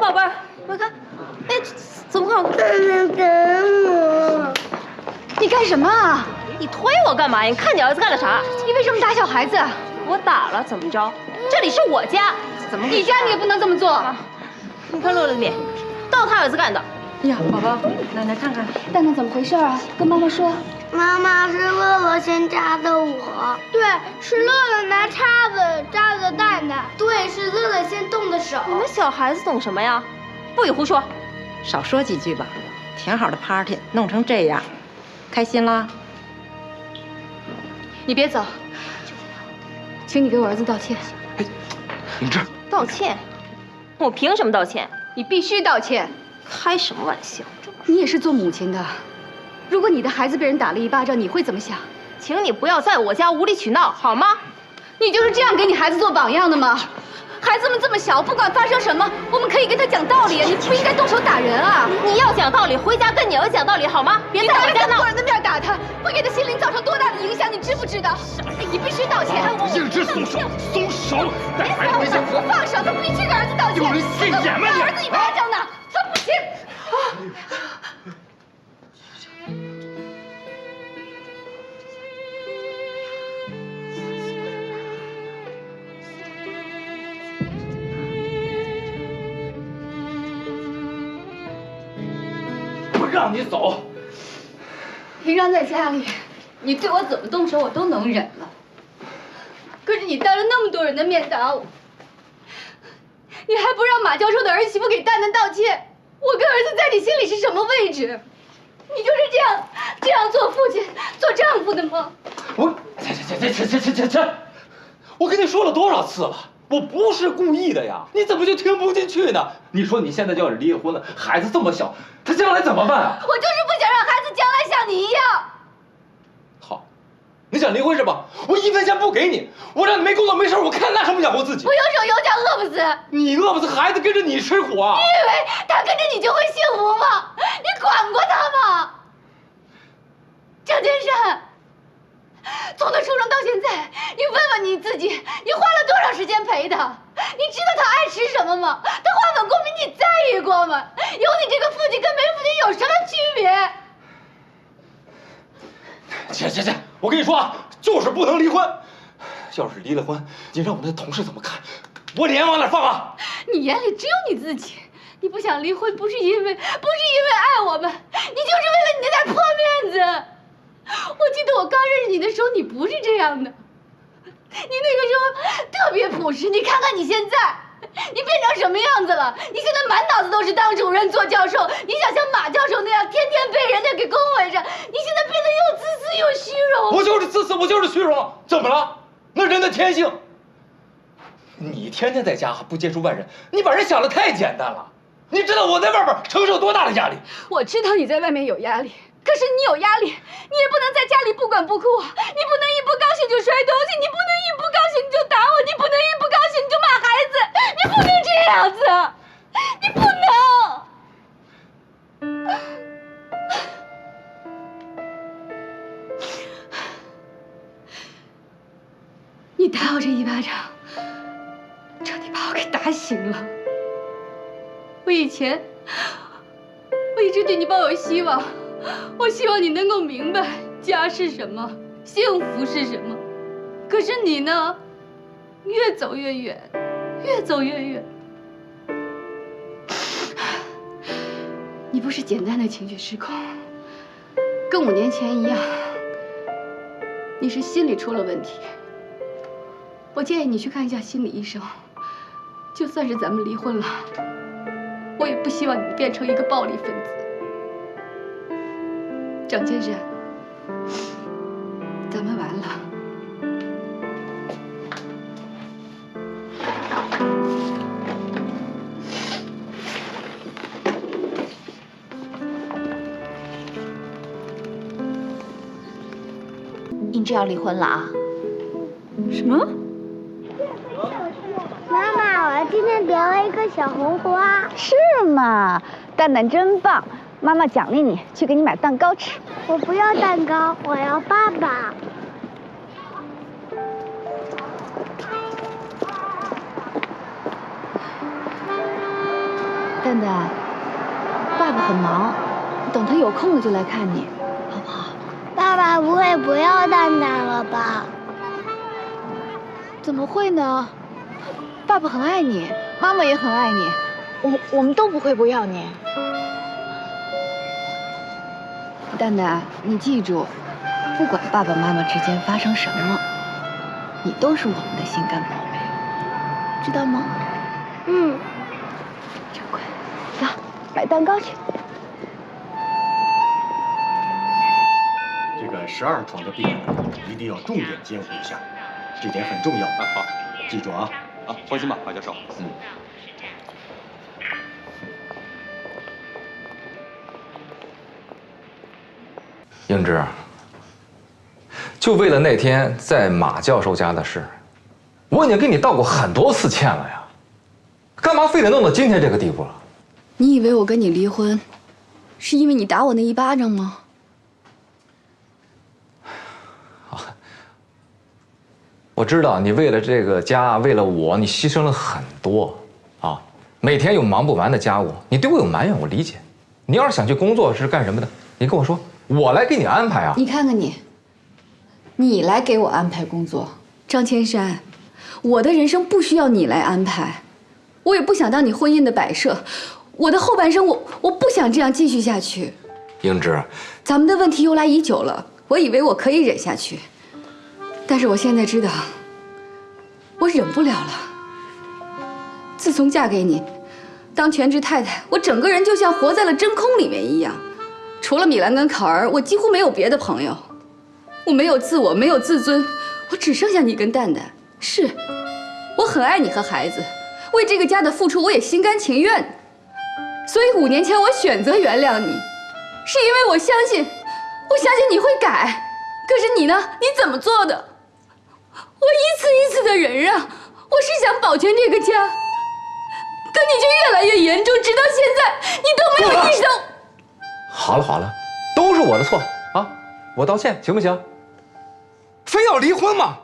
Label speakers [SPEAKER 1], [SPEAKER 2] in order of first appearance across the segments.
[SPEAKER 1] 宝贝儿，快看，哎，怎么搞的？
[SPEAKER 2] 打我！
[SPEAKER 3] 你干什么啊？
[SPEAKER 1] 你推我干嘛呀？你看你儿子干了啥？
[SPEAKER 3] 你为什么打小孩子？
[SPEAKER 1] 我打了，怎么着？这里是我家，怎么？
[SPEAKER 3] 你家你也不能这么做。
[SPEAKER 1] 你看乐乐的脸，都是他儿子干的。
[SPEAKER 4] 哎呀，宝宝，奶奶看看，
[SPEAKER 3] 蛋蛋怎么回事啊？跟妈妈说。
[SPEAKER 2] 妈妈是乐乐先扎的我。对，是乐乐拿叉子扎的蛋蛋。对，是乐乐先动的手。
[SPEAKER 1] 你们小孩子懂什么呀？不许胡说！
[SPEAKER 4] 少说几句吧。挺好的 party， 弄成这样，开心啦？
[SPEAKER 3] 你别走，请你给我儿子道歉。
[SPEAKER 5] 哎，明志，
[SPEAKER 1] 道歉？我凭什么道歉？
[SPEAKER 3] 你必须道歉。
[SPEAKER 1] 开什么玩笑？
[SPEAKER 3] 你也是做母亲的，如果你的孩子被人打了一巴掌，你会怎么想？
[SPEAKER 1] 请你不要在我家无理取闹，好吗？
[SPEAKER 3] 你就是这样给你孩子做榜样的吗？孩子们这么小，不管发生什么，我们可以跟他讲道理啊！你不应该动手打人啊！
[SPEAKER 1] 你要讲道理，回家跟你儿子讲道理好吗？别在我家闹！
[SPEAKER 3] 当着这么多人的面打他，会给他心灵造成多大的影响，你知不知道？你必须道歉！
[SPEAKER 5] 明志，松手，松手！带孩子回家！
[SPEAKER 3] 不放手，他必须给儿子道歉！
[SPEAKER 5] 有人现眼吗你？
[SPEAKER 3] 儿子一巴掌呢，他不行！
[SPEAKER 5] 不让你走。
[SPEAKER 3] 平常在家里，你对我怎么动手我都能忍了，可是你当着那么多人的面打我，你还不让马教授的儿媳妇给蛋蛋道歉，我跟儿子在你心里是什么位置？你就是这样做父亲、做丈夫的吗？
[SPEAKER 5] 我，切！我跟你说了多少次了，我不是故意的呀，你怎么就听不进去呢？你说你现在要是离婚了，孩子这么小，他将来怎么办啊？
[SPEAKER 3] 我就是不想让孩子将来像你一样。
[SPEAKER 5] 好，你想离婚是吧？我1分钱不给你，我让你没工作没事，我看那还不养活自己？
[SPEAKER 3] 我有手有脚，饿不死。
[SPEAKER 5] 你饿不死，孩子跟着你吃苦啊！
[SPEAKER 3] 你以为他跟着你就会幸福吗？你管过他吗？郑天善，从他出生到现在，你问问你自己，你花了多少时间陪他？你知道他爱吃什么吗？他花粉过敏，你在意过吗？有你这个父亲跟没父亲有什么区别？
[SPEAKER 5] 切！我跟你说啊，就是不能离婚。要是离了婚，你让我那同事怎么看？我脸往哪放啊？
[SPEAKER 3] 你眼里只有你自己。你不想离婚，不是因为爱我们，你就是为了你那点破面子。我记得我刚认识你的时候，你不是这样的，你那个时候特别朴实。你看看你现在，你变成什么样子了？你现在满脑子都是当主任、做教授，你想像马教授那样，天天被人家给恭维着。你现在变得又自私又虚荣。
[SPEAKER 5] 我就是自私，我就是虚荣，怎么了？那人的天性。你天天在家还不接触外人，你把人想得太简单了。你知道我在外边承受多大的压力？
[SPEAKER 3] 我知道你在外面有压力。可是你有压力，你也不能在家里不管不顾啊！你不能一不高兴就摔东西，你不能一不高兴你就打我，你不能一不高兴你就骂孩子，你不能这样子，你不能！你打我这一巴掌，彻底把我给打醒了。我以前，我一直对你抱有希望。我希望你能够明白家是什么，幸福是什么。可是你呢，越走越远，越走越远。你不是简单的情绪失控，跟5年前一样，你是心理出了问题。我建议你去看一下心理医生。就算是咱们离婚了，我也不希望你变成一个暴力分子。张先生，咱们完了。
[SPEAKER 1] 英志要离婚了啊？
[SPEAKER 3] 什么？
[SPEAKER 2] 妈妈，我今天得了一个小红花。
[SPEAKER 6] 是吗？蛋蛋真棒，妈妈奖励你，去给你买蛋糕吃。
[SPEAKER 2] 我不要蛋糕，我要爸爸。
[SPEAKER 6] 蛋蛋，爸爸很忙，等他有空了就来看你，好不好？
[SPEAKER 2] 爸爸不会不要蛋蛋了吧？
[SPEAKER 6] 怎么会呢？爸爸很爱你，妈妈也很爱你，我们都不会不要你。蛋蛋，你记住，不管爸爸妈妈之间发生什么，你都是我们的心肝宝贝，知道吗？
[SPEAKER 2] 嗯。
[SPEAKER 6] 真乖，走，买蛋糕去。
[SPEAKER 7] 这个12床的病人一定要重点监护一下，这点很重要。
[SPEAKER 5] 好，
[SPEAKER 7] 记住啊。
[SPEAKER 5] 放心吧，马教授。
[SPEAKER 8] 英芝，就为了那天在马教授家的事，我已经给你道过很多次歉了呀，干嘛非得弄到今天这个地步了？
[SPEAKER 3] 你以为我跟你离婚，是因为你打我那一巴掌吗？
[SPEAKER 8] 我知道你为了这个家，为了我，你牺牲了很多啊！每天有忙不完的家务，你对我有埋怨，我理解。你要是想去工作是干什么的，你跟我说，我来给你安排啊！
[SPEAKER 3] 你看看你，你来给我安排工作，张千山，我的人生不需要你来安排，我也不想当你婚姻的摆设，我的后半生我不想这样继续下去。
[SPEAKER 8] 英芝，
[SPEAKER 3] 咱们的问题由来已久了，我以为我可以忍下去。但是我现在知道，我忍不了了。自从嫁给你，当全职太太，我整个人就像活在了真空里面一样。除了米兰跟考儿，我几乎没有别的朋友。我没有自我，没有自尊，我只剩下你跟蛋蛋。是，我很爱你和孩子，为这个家的付出我也心甘情愿。所以5年前我选择原谅你，是因为我相信你会改。可是你呢？你怎么做的？我一次一次的忍让，我是想保全这个家，可你却越来越严重，直到现在你都没有意识到。
[SPEAKER 8] 好了，都是我的错啊！我道歉行不行？非要离婚吗？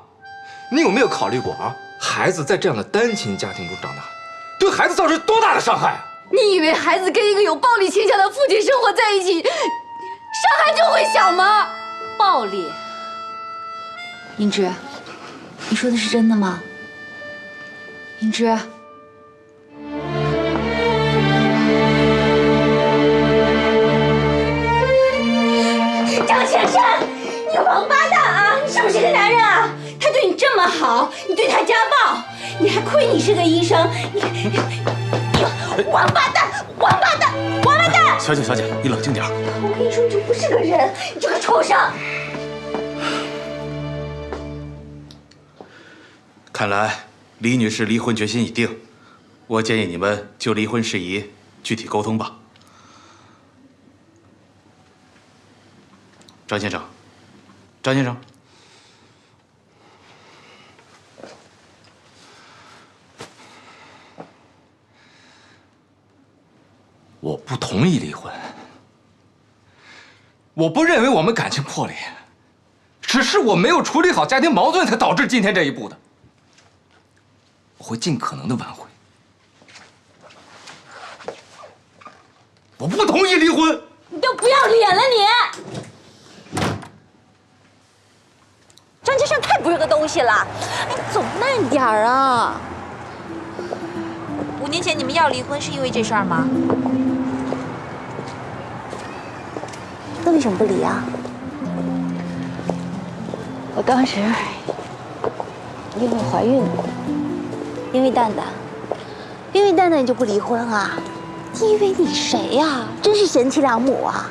[SPEAKER 8] 你有没有考虑过啊？孩子在这样的单亲家庭中长大，对孩子造成多大的伤害啊！
[SPEAKER 3] 你以为孩子跟一个有暴力倾向的父亲生活在一起，伤害就会小吗？暴力。
[SPEAKER 6] 英芝，你说的是真的吗？英芝，
[SPEAKER 1] 张先生，你王八蛋啊！你是不是个男人啊？他对你这么好，你对他家暴，你还亏你是个医生，你王八蛋，王八蛋，王八蛋！
[SPEAKER 7] 小姐，你冷静点。
[SPEAKER 1] 我跟你说，你就不是个人，你这个畜生！
[SPEAKER 9] 看来李女士离婚决心已定，我建议你们就离婚事宜具体沟通吧。张先生，
[SPEAKER 8] 我不同意离婚，我不认为我们感情破裂，只是我没有处理好家庭矛盾，才导致今天这一步的。我会尽可能的挽回。我不同意离婚。
[SPEAKER 1] 你都不要脸了你！张先生太不是个东西了，哎，走慢点儿啊！5年前你们要离婚是因为这事儿吗？那为什么不离啊？
[SPEAKER 6] 我当时因为怀孕了。
[SPEAKER 1] 因为蛋蛋你就不离婚啊？你以为你谁呀？真是贤妻良母啊！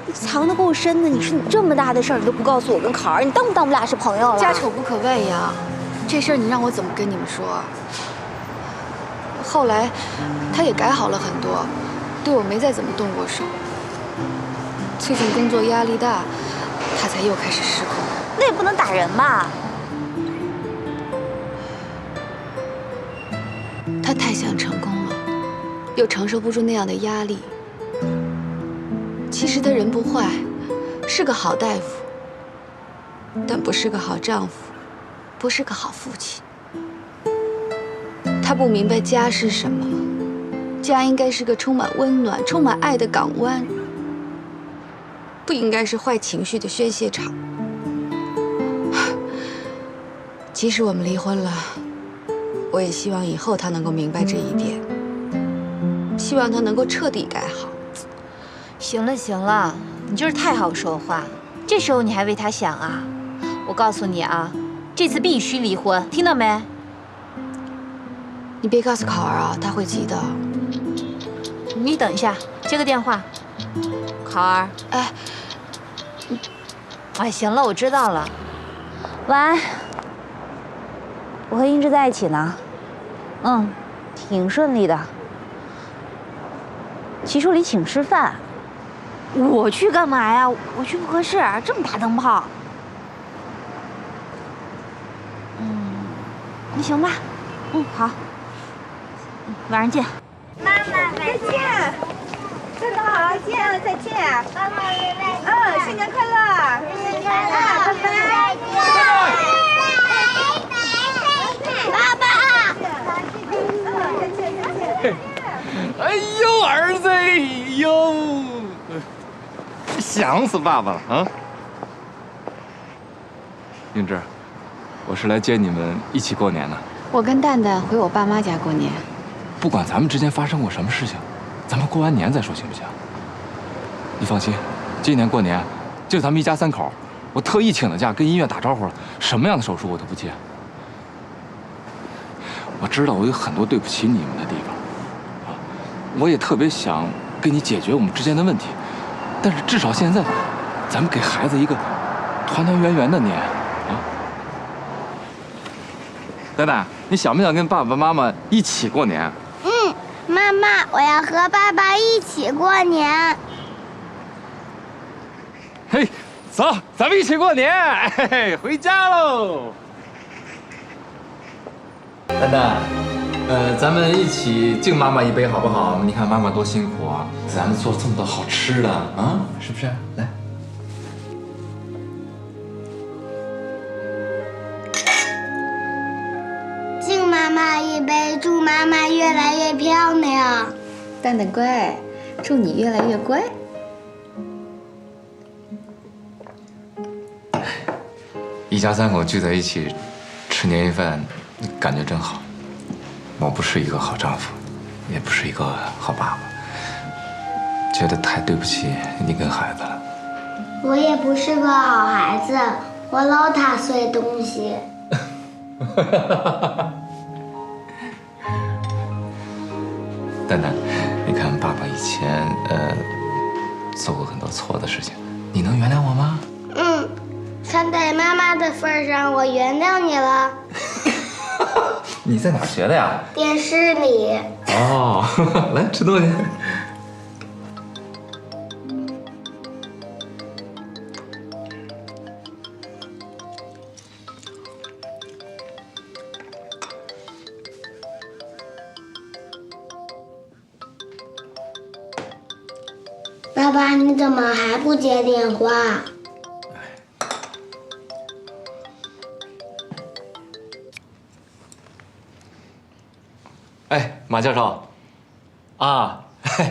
[SPEAKER 1] 你藏得够深的。你说你这么大的事儿你都不告诉我跟考儿，你当不当我们俩是朋友了？
[SPEAKER 3] 家丑不可外扬，这事儿你让我怎么跟你们说？后来他也改好了很多，对我没再怎么动过手。最近工作压力大，他才又开始失控。
[SPEAKER 1] 那也不能打人吧？
[SPEAKER 3] 他太想成功了，又承受不住那样的压力。其实他人不坏，是个好大夫，但不是个好丈夫，不是个好父亲。他不明白家是什么，
[SPEAKER 6] 家应该是个充满温暖、充满爱的港湾，不应该是坏情绪的宣泄场。即使我们离婚了，我也希望以后他能够明白这一点，希望他能够彻底改好。
[SPEAKER 10] 行了行了，你就是太好说话，这时候你还为他想啊？我告诉你啊，这次必须离婚，听到没？
[SPEAKER 6] 你别告诉考儿啊，他会急的。
[SPEAKER 10] 你等一下，接个电话。考儿，哎，行了，我知道了。晚安。我和英芝在一起呢，挺顺利的。齐助理请吃饭，我去干嘛呀？我去不合适，这么大灯泡。那行吧，好，晚上见。
[SPEAKER 1] 妈妈再见，真的好，见了再见。
[SPEAKER 2] 妈妈拜拜。
[SPEAKER 1] 新年快乐！
[SPEAKER 2] 新年快乐！
[SPEAKER 1] 拜拜。
[SPEAKER 2] 爸爸。
[SPEAKER 1] 再见再见。
[SPEAKER 8] 哎呦，儿子，哎呦，想死爸爸了啊！英芝，我是来接你们一起过年的。
[SPEAKER 6] 我跟蛋蛋回我爸妈家过年。
[SPEAKER 8] 不管咱们之间发生过什么事情，咱们过完年再说，行不行？你放心，今年过年就咱们一家3口，我特意请的假跟医院打招呼了，什么样的手术我都不接。我知道我有很多对不起你们的地方，我也特别想跟你解决我们之间的问题，但是至少现在，咱们给孩子一个团团圆圆的年啊！蛋蛋，你想不想跟爸爸妈妈一起过年？
[SPEAKER 2] 妈妈，我要和爸爸一起过年。
[SPEAKER 8] 嘿，走，咱们一起过年，嘿嘿，回家喽！蛋蛋，咱们一起敬妈妈一杯好不好？你看妈妈多辛苦啊，咱们做这么多好吃的啊，是不是？来。
[SPEAKER 2] 敬妈妈一杯，祝妈妈越来越漂亮。
[SPEAKER 6] 蛋蛋乖，祝你越来越乖。
[SPEAKER 8] 一家3口聚在一起吃年夜饭，感觉真好。我不是一个好丈夫，也不是一个好爸爸，觉得太对不起你跟孩子了。
[SPEAKER 2] 我也不是个好孩子，我老打碎东西。
[SPEAKER 8] 蛋蛋，你看爸爸以前做过很多错的事情，你能原谅我吗？
[SPEAKER 2] 看在妈妈的份上，我原谅你了。
[SPEAKER 8] 你在哪儿学的呀？
[SPEAKER 2] 电视里。
[SPEAKER 8] 哦，来吃东西。
[SPEAKER 2] 爸爸，你怎么还不接电话？
[SPEAKER 8] 哎，马教授，啊，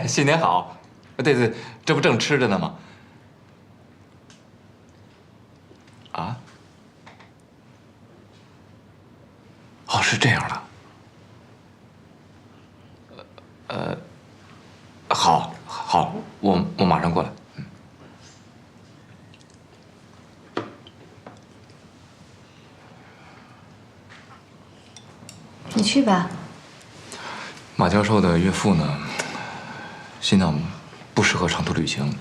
[SPEAKER 8] 新年好！对对，这不正吃着呢吗？啊？哦，是这样的。好，好，我马上过来。
[SPEAKER 6] 你去吧。
[SPEAKER 8] 马教授的岳父呢，心脏不适合长途旅行，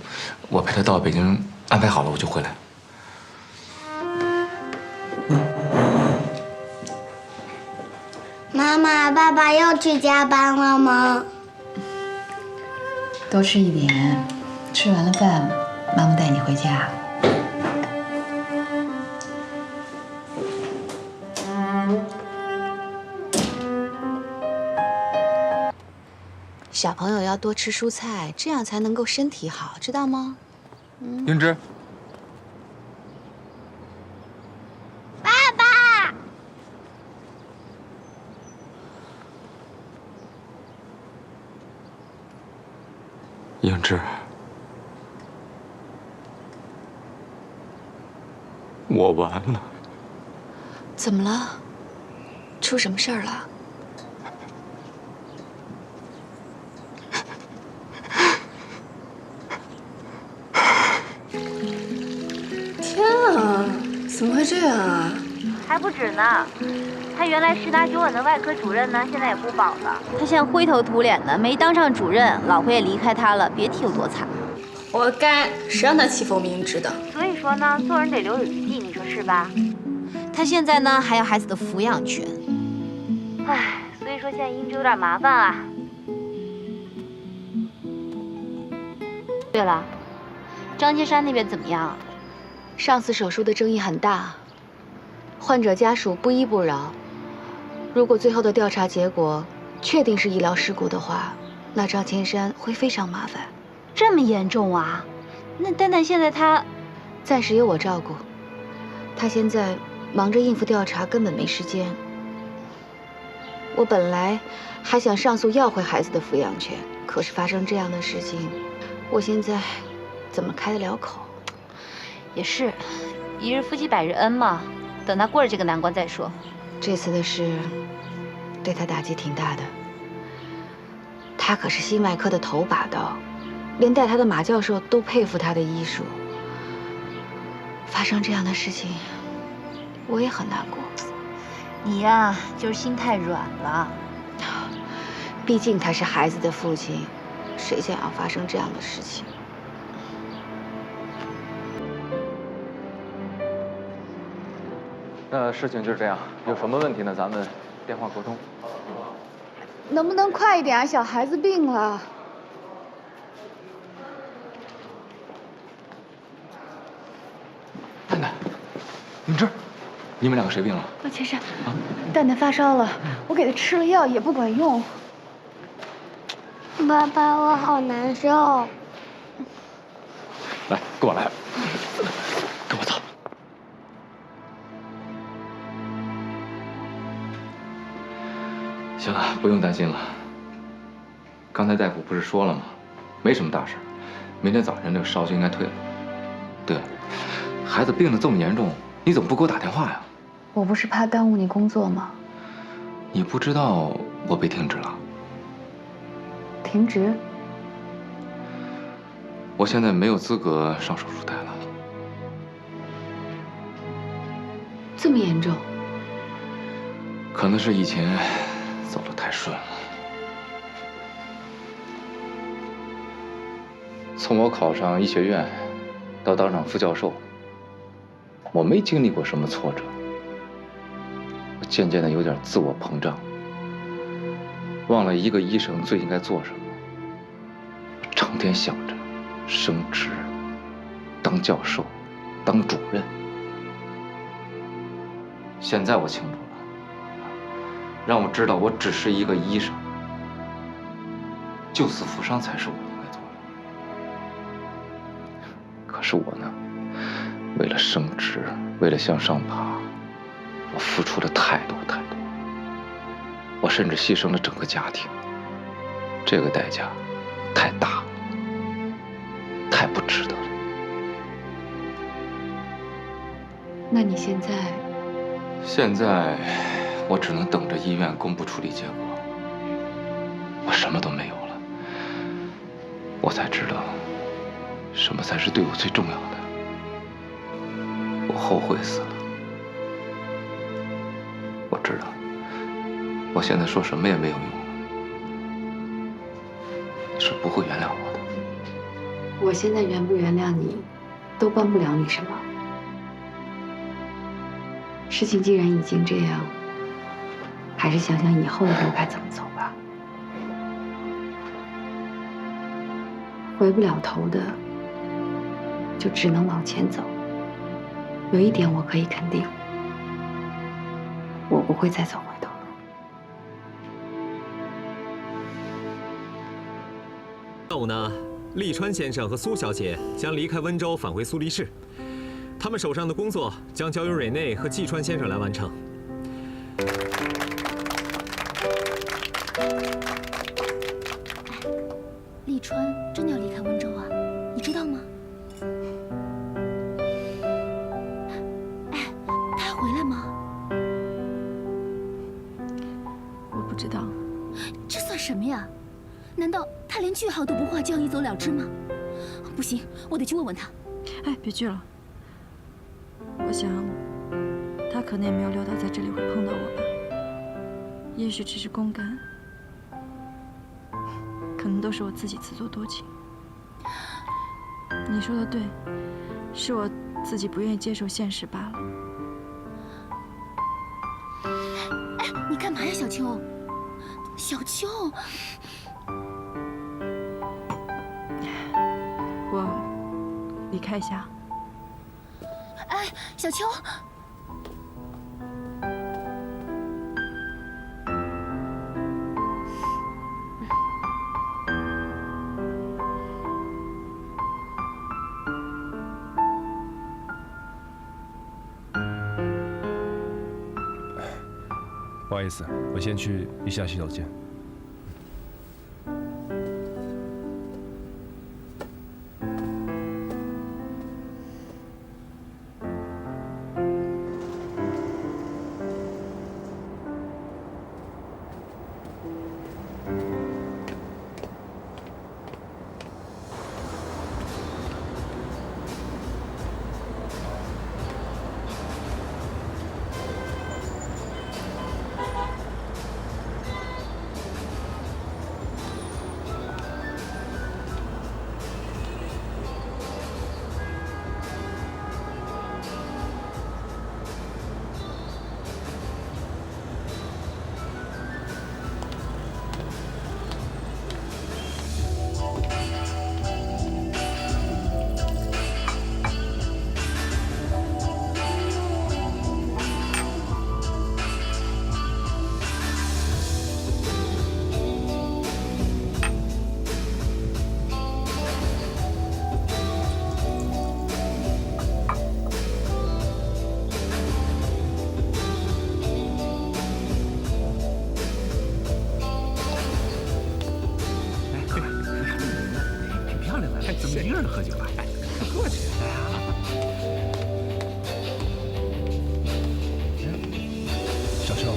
[SPEAKER 8] 我陪他到北京安排好了，我就回来。
[SPEAKER 2] 妈妈，爸爸又去加班了吗？
[SPEAKER 6] 多吃一点，吃完了饭，妈妈带你回家。小朋友要多吃蔬菜，这样才能够身体好，知道吗？
[SPEAKER 8] 英芝，
[SPEAKER 2] 爸爸，
[SPEAKER 8] 英芝，我完了。
[SPEAKER 6] 怎么了？出什么事儿了？
[SPEAKER 3] 天啊，怎么会这样啊？
[SPEAKER 10] 还不止呢，他原来10拿9稳的外科主任呢，现在也不保了。他现在灰头土脸的，没当上主任，老婆也离开他了，别提有多惨。
[SPEAKER 3] 活该，谁让他欺负我们英芝的？
[SPEAKER 10] 所以说呢，做人得留有余地，你说是吧？他现在呢还要孩子的抚养权。唉，所以说现在英芝有点麻烦啊。对了，张金山那边怎么样？
[SPEAKER 6] 上次手术的争议很大，患者家属不依不饶。如果最后的调查结果确定是医疗事故的话，那张千山会非常麻烦。
[SPEAKER 10] 这么严重啊？那蛋蛋现在他
[SPEAKER 6] 暂时由我照顾，他现在忙着应付调查，根本没时间。我本来还想上诉要回孩子的抚养权，可是发生这样的事情，我现在怎么开得了口？
[SPEAKER 10] 也是，一日夫妻百日恩嘛，等他过了这个难关再说。
[SPEAKER 6] 这次的事对他打击挺大的，他可是心外科的头把刀，连带他的马教授都佩服他的医术。发生这样的事情，我也很难过。
[SPEAKER 10] 你呀，就是心太软了。
[SPEAKER 6] 毕竟他是孩子的父亲，谁想要发生这样的事情？
[SPEAKER 8] 那事情就是这样，有什么问题呢？咱们电话沟通。
[SPEAKER 3] 能不能快一点啊？小孩子病了。
[SPEAKER 8] 蛋蛋，英芝，你们两个谁病了？
[SPEAKER 3] 千山，蛋蛋发烧了，我给他吃了药也不管用。
[SPEAKER 2] 爸爸，我好难受。
[SPEAKER 8] 来，跟我来，跟我走。行了，不用担心了。刚才大夫不是说了吗？没什么大事，明天早晨这个烧就应该退了。对了，孩子病得这么严重，你怎么不给我打电话呀？
[SPEAKER 3] 我不是怕耽误你工作吗？
[SPEAKER 8] 你不知道我被停职了？
[SPEAKER 3] 停职？
[SPEAKER 8] 我现在没有资格上手术台了。
[SPEAKER 3] 这么严重？
[SPEAKER 8] 可能是以前走得太顺了。从我考上医学院到当上副教授，我没经历过什么挫折。我渐渐的有点自我膨胀，忘了一个医生最应该做什么。我成天想着升职、当教授、当主任。现在我清楚了，让我知道我只是一个医生，救死扶伤才是我应该做的。可是我呢，为了升职，为了向上爬，我付出了太多太多，我甚至牺牲了整个家庭。这个代价太大了，太不值得了。
[SPEAKER 3] 那你现在？
[SPEAKER 8] 现在我只能等着医院公布处理结果。我什么都没有了，我才知道什么才是对我最重要的。我后悔死了。我知道，我现在说什么也没有用了，你是不会原谅我的。
[SPEAKER 3] 我现在原不原谅你，都帮不了你什么。事情既然已经这样，还是想想以后的路该怎么走吧。回不了头的，就只能往前走。有一点我可以肯定，我不会再走回头了。
[SPEAKER 11] 下午呢，利川先生和苏小姐将离开温州，返回苏黎世。他们手上的工作将交由蕊内和季川先生来完成。
[SPEAKER 3] 立川真的要离开温州啊？你知道吗？哎，他还回来吗？
[SPEAKER 12] 我不知道。
[SPEAKER 3] 这算什么呀？难道他连句号都不画就要一走了之吗？不行，我得去问问他。
[SPEAKER 12] 哎，别去了。我想，他可能也没有料到在这里会碰到我吧。也许只是公干，可能都是我自己自作多情。你说的对，是我自己不愿意接受现实罢了。
[SPEAKER 3] 哎，你干嘛呀，小秋？小秋，
[SPEAKER 12] 我离开一下。
[SPEAKER 3] 哎，小秋。
[SPEAKER 13] 不好意思，我先去一下洗手间。
[SPEAKER 14] 喝酒了，哎，过去。
[SPEAKER 13] 小秋，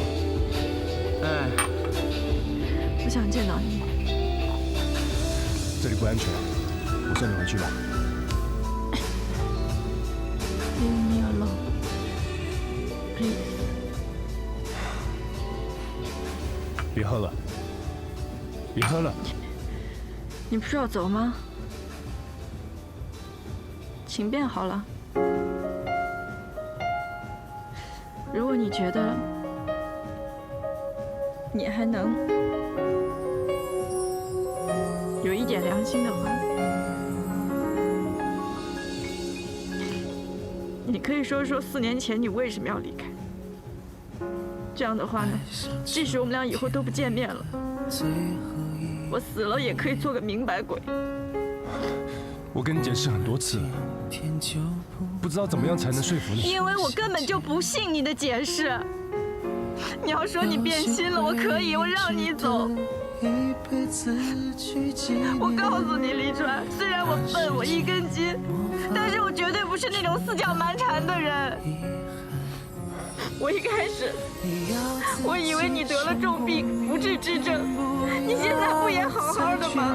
[SPEAKER 14] 哎，
[SPEAKER 12] 不想见到你。
[SPEAKER 13] 这里不安全，我送你回去吧。
[SPEAKER 12] Leave me alone, please.
[SPEAKER 13] 别喝了，别喝了。
[SPEAKER 12] 你不是要走吗？请便好了。如果你觉得你还能有一点良心的话，你可以说说4年前你为什么要离开。这样的话呢，即使我们俩以后都不见面了，我死了也可以做个明白鬼。
[SPEAKER 13] 我跟你解释很多次了，不知道怎么样才能说服你。
[SPEAKER 12] 因为我根本就不信你的解释。你要说你变心了，我可以，我让你走。我告诉你，黎川，虽然我笨，我一根筋，但是我绝对不是那种四脚蛮缠的人。我一开始，我以为你得了重病，不治之症，你现在不也好好的吗？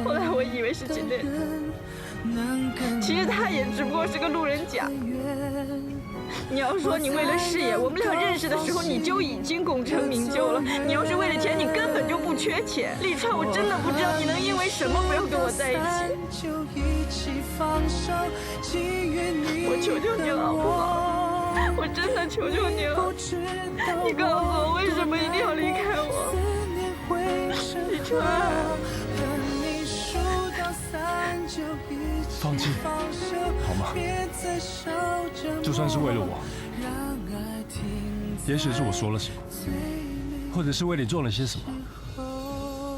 [SPEAKER 12] 后来我以为是金莲，其实他也只不过是个路人甲。你要说你为了事业，我们俩认识的时候你就已经功成名就了。你要是为了钱，你根本就不缺钱。立川，我真的不知道你能因为什么不要跟我在一起。我求求你了，好不好？我真的求求你了，你告诉我为什么一定要离开我，立川。
[SPEAKER 13] 放弃好吗？就算是为了我，也许是我说了什么，或者是为你做了些什么，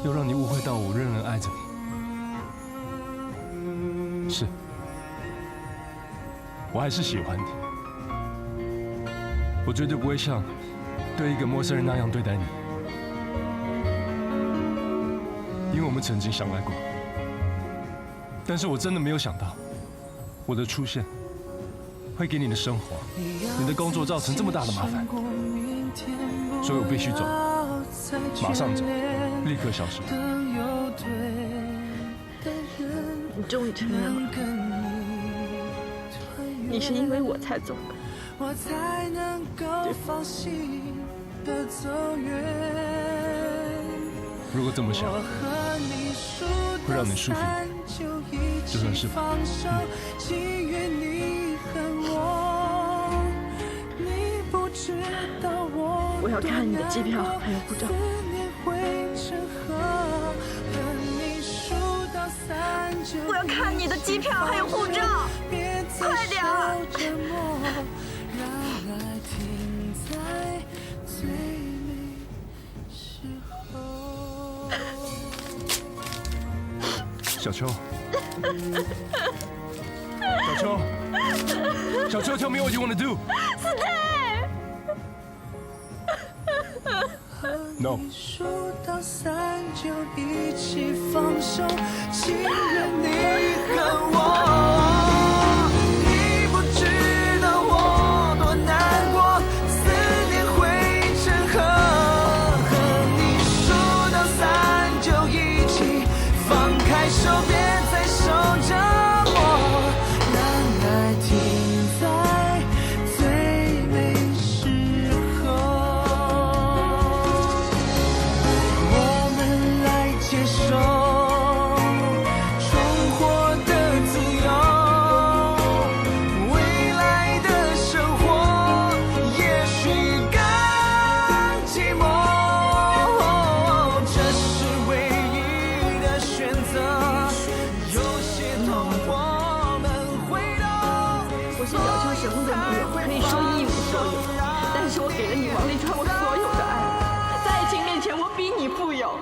[SPEAKER 13] 又让你误会到我仍然爱着你。是，我还是喜欢你，我绝对不会像对一个陌生人那样对待你。们曾经相爱过，但是我真的没有想到，我的出现会给你的生活、你的工作造成这么大的麻烦，所以我必须走，马上走，立刻消失。
[SPEAKER 12] 你终于承认了，你是因为我才走的。
[SPEAKER 13] 如果这么想会让你舒服一点，就算是吧。
[SPEAKER 12] 我要看你的机票还有护照。我要看你的机票还有护照，快点儿！
[SPEAKER 13] 小秋，小秋 ，Tell me what you want to do.
[SPEAKER 12] Stay.
[SPEAKER 13] No.
[SPEAKER 15] 数到3就一起放手，情愿你和我，你不知道我多难过，思念汇成河。和你数到3就一起放开手，别再受折磨，让爱停在最美时候。我们来接受重获的自由，未来的生活也许更寂寞，这是唯一的选择。有些痛我们会懂。
[SPEAKER 12] 我是小秋神户的女友，可以说一无所有，但是我给了你王沥川我所有的爱，在爱情面前我比你富有。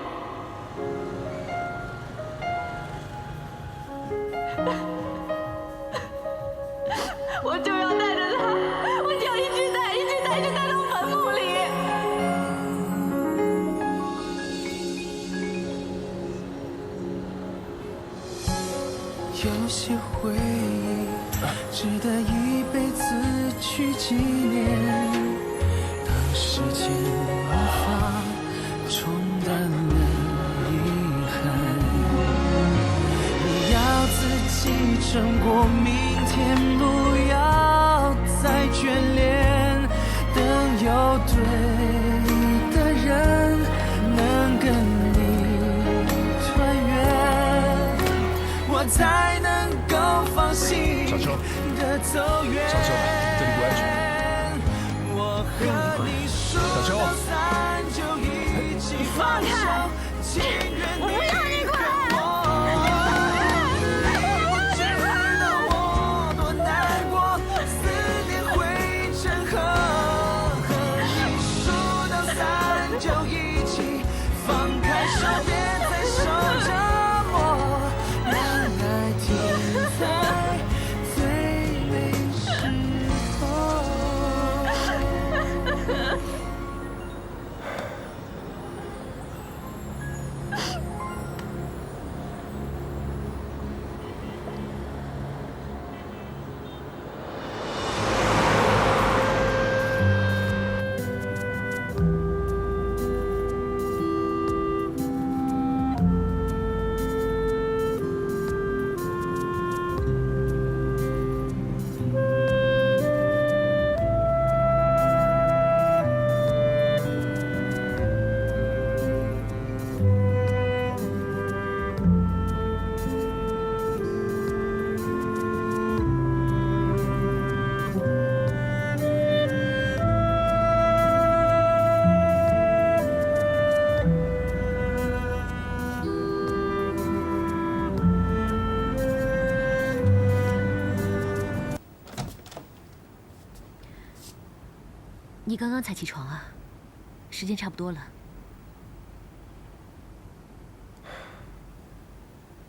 [SPEAKER 12] 我就要带着他，我就要一直带，一直带，一直带到坟墓里。
[SPEAKER 15] 有些回忆值得一辈子去纪念，当时间无法冲淡了遗憾，你要自己撑过明天，不要再眷恋，等有对的人能跟你团圆，我才能够放心的走远。
[SPEAKER 13] 小秋，这里不安全。
[SPEAKER 15] 我和你数到3就一起放手，情愿你和我。你不知道我多难过，思念汇成河。和你数到3就一起放开手，别再受折磨，让爱停在最美时候。
[SPEAKER 10] 你刚刚才起床啊？时间差不多了。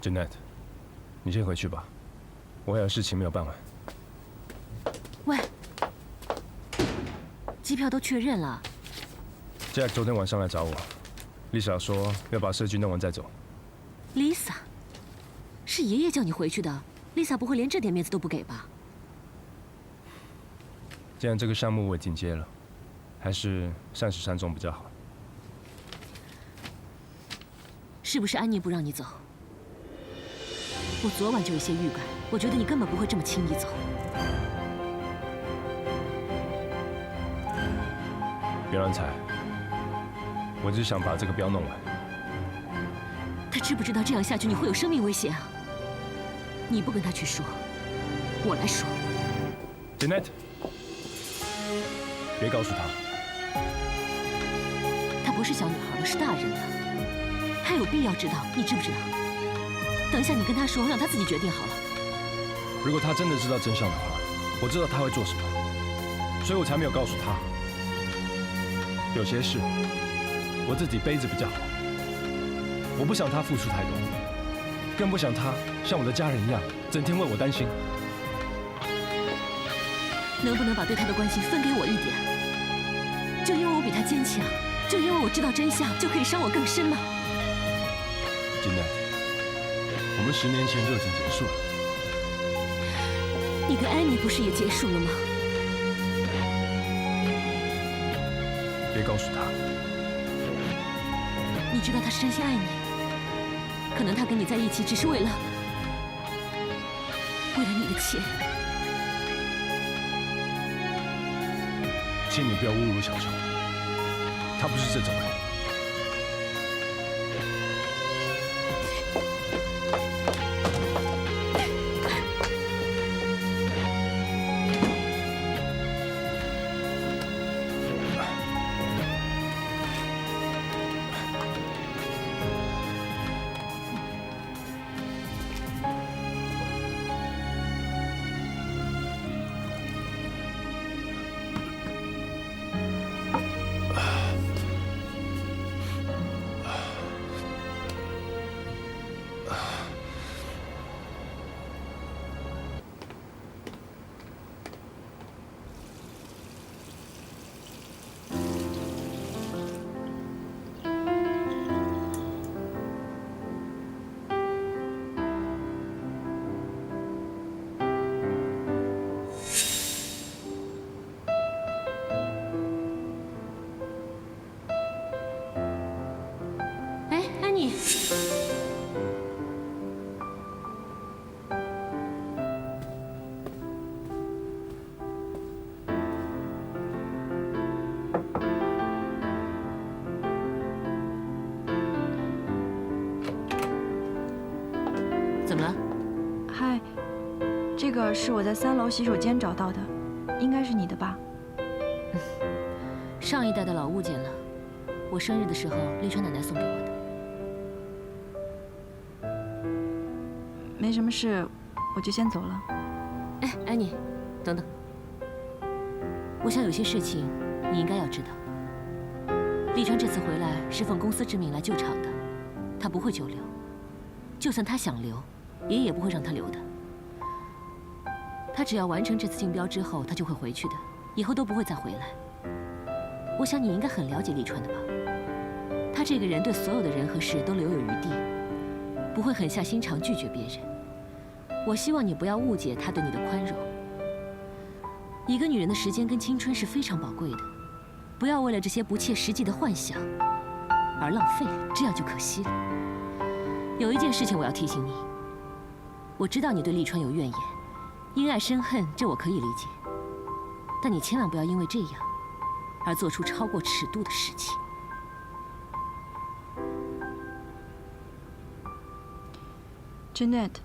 [SPEAKER 13] Jeanette，你先回去吧，我还有事情没有办完。
[SPEAKER 10] 喂，机票都确认了。
[SPEAKER 13] Jack 昨天晚上来找我，Lisa 说要把设计弄完再走。
[SPEAKER 16] Lisa， 是爷爷叫你回去的。Lisa 不会连这点面子都不给吧？
[SPEAKER 13] 既然这个项目我已经接了，还是善始善终比较好。
[SPEAKER 16] 是不是安妮不让你走？我昨晚就有些预感，我觉得你根本不会这么轻易走。
[SPEAKER 13] 别乱猜，我只想把这个标弄完。
[SPEAKER 16] 他知不知道这样下去你会有生命危险啊？你不跟他去说，我来说。
[SPEAKER 13] Jeanette， 别告诉他。
[SPEAKER 16] 她不是小女孩了，是大人了。她有必要知道，你知不知道？等一下你跟她说，让她自己决定好了。
[SPEAKER 13] 如果她真的知道真相的话，我知道她会做什么，所以我才没有告诉她。有些事我自己背着比较好。我不想她付出太多，更不想她像我的家人一样，整天为我担心。
[SPEAKER 16] 能不能把对她的关心分给我一点？就因为我比她坚强，就因为我知道真相，就可以伤我更深吗？
[SPEAKER 13] 金奈，我们10年前就已经结束了。
[SPEAKER 16] 你跟安妮不是也结束了吗？
[SPEAKER 13] 别告诉她。
[SPEAKER 16] 你知道她是真心爱你，可能她跟你在一起只是为了你的钱。
[SPEAKER 13] 请你不要侮辱小秋，她不是这种人。
[SPEAKER 16] 怎么了？
[SPEAKER 17] 嗨，这个是我在3楼洗手间找到的，应该是你的吧？
[SPEAKER 16] 上一代的老物件了，我生日的时候丽川奶奶送给我的。
[SPEAKER 17] 没什么事，我就先走了。
[SPEAKER 16] 哎，安妮，等等，我想有些事情你应该要知道。丽川这次回来是奉公司之命来救场的，她不会久留，就算她想留，爷爷也不会让她留的。她只要完成这次竞标之后，她就会回去的，以后都不会再回来。我想你应该很了解丽川的吧？她这个人对所有的人和事都留有余地，不会狠下心肠拒绝别人。我希望你不要误解她对你的宽容。一个女人的时间跟青春是非常宝贵的，不要为了这些不切实际的幻想而浪费，这样就可惜了。有一件事情我要提醒你，我知道你对丽川有怨言，因爱生恨，这我可以理解，但你千万不要因为这样而做出超过尺度的事情。
[SPEAKER 17] Jeanette，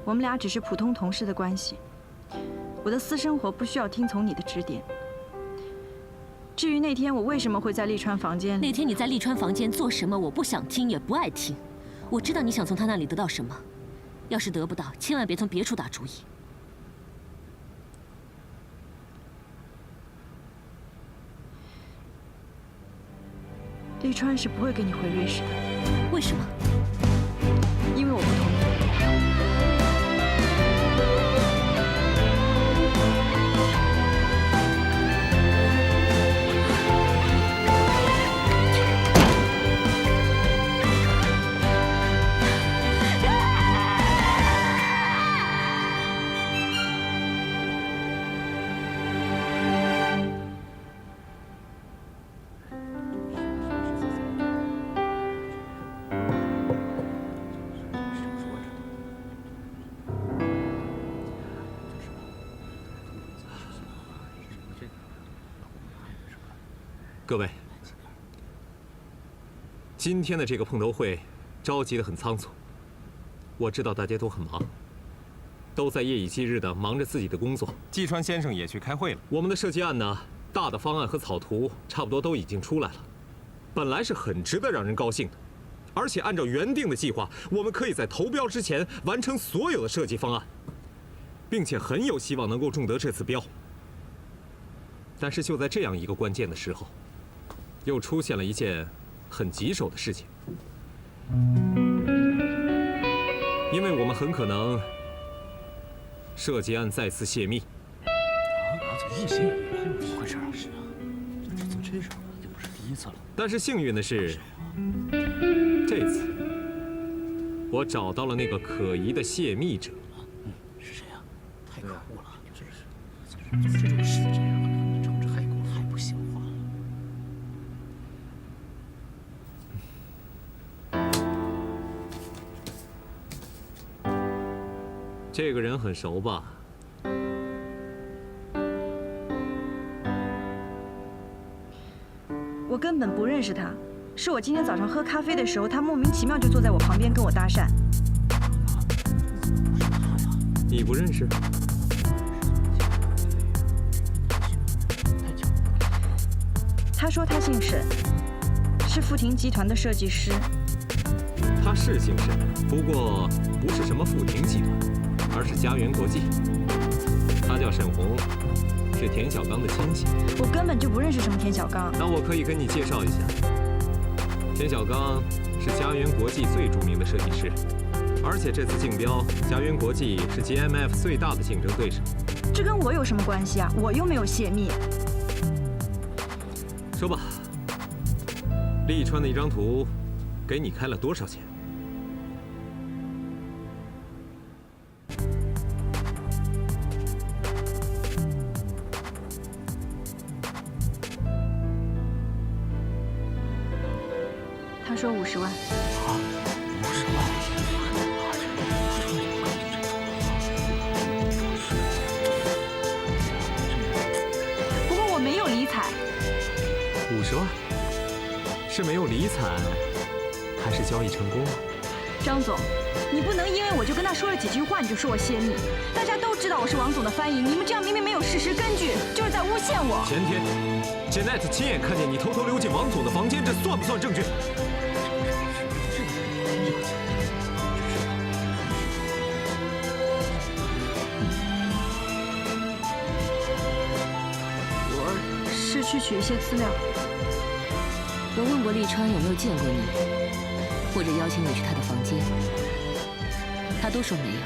[SPEAKER 17] 我们俩只是普通同事的关系，我的私生活不需要听从你的指点。至于那天我为什么会在丽川房间里，
[SPEAKER 16] 那天你在丽川房间做什么，我不想听也不爱听。我知道你想从他那里得到什么，要是得不到，千万别从别处打主意。
[SPEAKER 17] 丽川是不会跟你回瑞士的。
[SPEAKER 16] 为什么？
[SPEAKER 17] 因为我不同意。
[SPEAKER 11] 各位，今天的这个碰头会召集得很仓促，我知道大家都很忙，都在夜以继日地忙着自己的工作。
[SPEAKER 18] 季川先生也去开会了。
[SPEAKER 11] 我们的设计案呢，大的方案和草图差不多都已经出来了，本来是很值得让人高兴的，而且按照原定的计划，我们可以在投标之前完成所有的设计方案，并且很有希望能够中得这次标。但是就在这样一个关键的时候，又出现了一件很棘手的事情，因为我们很可能设计案再次泄密。
[SPEAKER 13] 怎么又泄密了？怎么回事啊？是啊，这怎么这样？已经不是第一次了。
[SPEAKER 11] 但是幸运的是，这次我找到了那个可疑的泄密者。
[SPEAKER 13] 是谁啊？太可恶了！真是，怎么这种事这样？仗着害国太不像话了。
[SPEAKER 11] 这个人很熟吧？
[SPEAKER 17] 我根本不认识他，是我今天早上喝咖啡的时候，他莫名其妙就坐在我旁边跟我搭讪。
[SPEAKER 11] 你不认识？
[SPEAKER 17] 他说他姓沈，是富庭集团的设计师。
[SPEAKER 11] 他是姓沈，不过不是什么富庭集团，而是家园国际。他叫沈红，是田小刚的亲戚。
[SPEAKER 17] 我根本就不认识什么田小刚。
[SPEAKER 11] 那我可以跟你介绍一下，田小刚是家园国际最著名的设计师，而且这次竞标，家园国际是 GMF 最大的竞争对手。
[SPEAKER 17] 这跟我有什么关系啊？我又没有泄密。
[SPEAKER 11] 说吧，利川的一张图，给你开了多少钱？
[SPEAKER 17] 他说50万。
[SPEAKER 13] 50万。
[SPEAKER 17] 不过我没有理睬。
[SPEAKER 11] 50万？是没有理睬，还是交易成功了？
[SPEAKER 17] 张总，你不能因为我就跟他说了几句话，你就说我泄密。大家都知道我是王总的翻译，你们这样明明没有事实根据，就是在诬陷我。
[SPEAKER 11] 前天 ，Janet 亲眼看见你偷偷溜进王总的房间，这算不算证据？
[SPEAKER 17] 我是去取一些资料。
[SPEAKER 16] 我问过利川有没有见过你，或者邀请你去他的房间，他都说没有。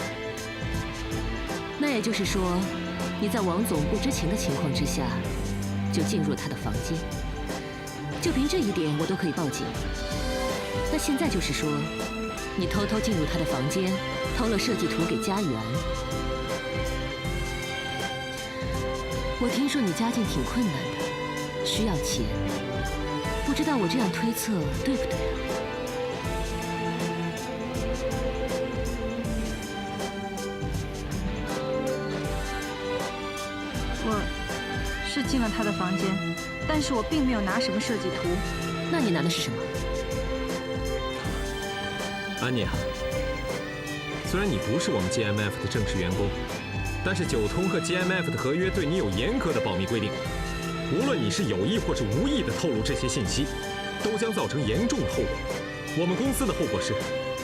[SPEAKER 16] 那也就是说，你在王总不知情的情况之下，就进入他的房间。就凭这一点，我都可以报警。那现在就是说，你偷偷进入他的房间，偷了设计图给家园。我听说你家境挺困难的，需要钱。不知道我这样推测对不对啊？
[SPEAKER 17] 我是进了他的房间，但是我并没有拿什么设计图。
[SPEAKER 16] 那你拿的是什么？
[SPEAKER 11] 安妮啊，虽然你不是我们 GMF 的正式员工，但是九通和 GMF 的合约对你有严格的保密规定。无论你是有意或是无意的透露这些信息，都将造成严重的后果。我们公司的后果是，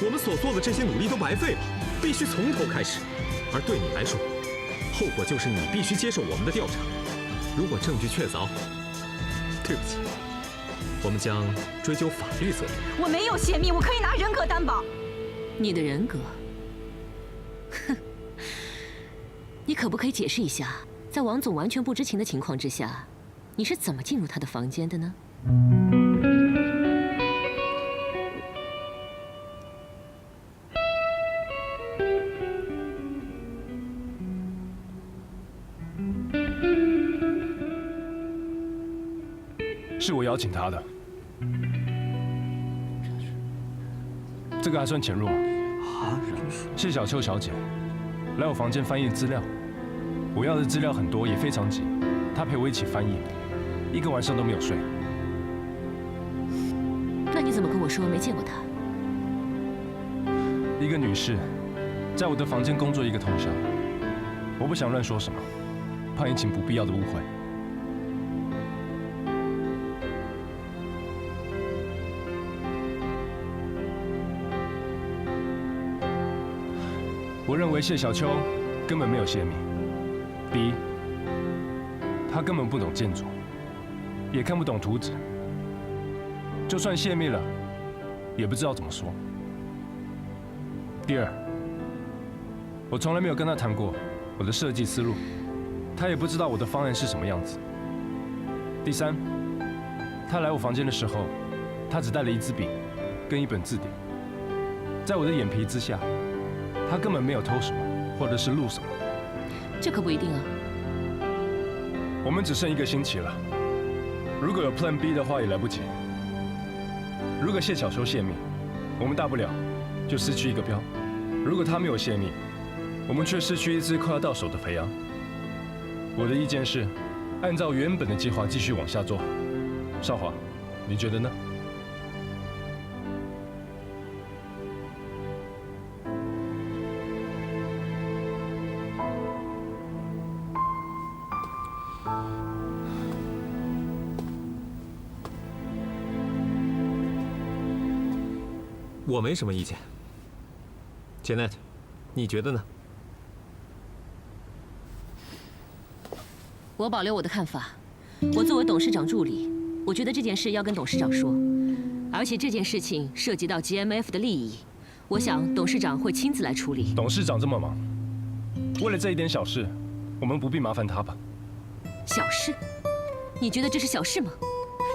[SPEAKER 11] 我们所做的这些努力都白费了，必须从头开始。而对你来说，后果就是你必须接受我们的调查。如果证据确凿，对不起，我们将追究法律责任。
[SPEAKER 17] 我没有泄密，我可以拿人格担保。
[SPEAKER 16] 你的人格？哼，你可不可以解释一下，在王总完全不知情的情况之下，你是怎么进入他的房间的呢？
[SPEAKER 13] 是我邀请他的，这个还算潜入吗？谢小秋小姐来我房间翻译资料，我要的资料很多，也非常急，她陪我一起翻译，一个晚上都没有睡。
[SPEAKER 16] 你怎么跟我说没见过她？
[SPEAKER 13] 一个女士，在我的房间工作1个通宵，我不想乱说什么，怕引起不必要的误会。我认为谢小秋根本没有泄密。第一，他根本不懂建筑，也看不懂图纸，就算泄密了，也不知道怎么说。第二，我从来没有跟他谈过我的设计思路，他也不知道我的方案是什么样子。第三，他来我房间的时候，他只带了1支笔跟1本字典，在我的眼皮之下，他根本没有偷什么，或者是录什么。
[SPEAKER 16] 这可不一定啊。
[SPEAKER 13] 我们只剩1个星期了，如果有 Plan B 的话也来不及。如果谢小秋泄密，我们大不了就失去1个标；如果他没有泄密，我们却失去1只快要到手的肥羊。我的意见是，按照原本的计划继续往下做。少华，你觉得呢？
[SPEAKER 11] 我没什么意见。Janet， 你觉得呢？
[SPEAKER 16] 我保留我的看法。我作为董事长助理，我觉得这件事要跟董事长说，而且这件事情涉及到 GMF 的利益，我想董事长会亲自来处理。
[SPEAKER 13] 董事长这么忙，为了这一点小事，我们不必麻烦他吧？
[SPEAKER 16] 小事？你觉得这是小事吗？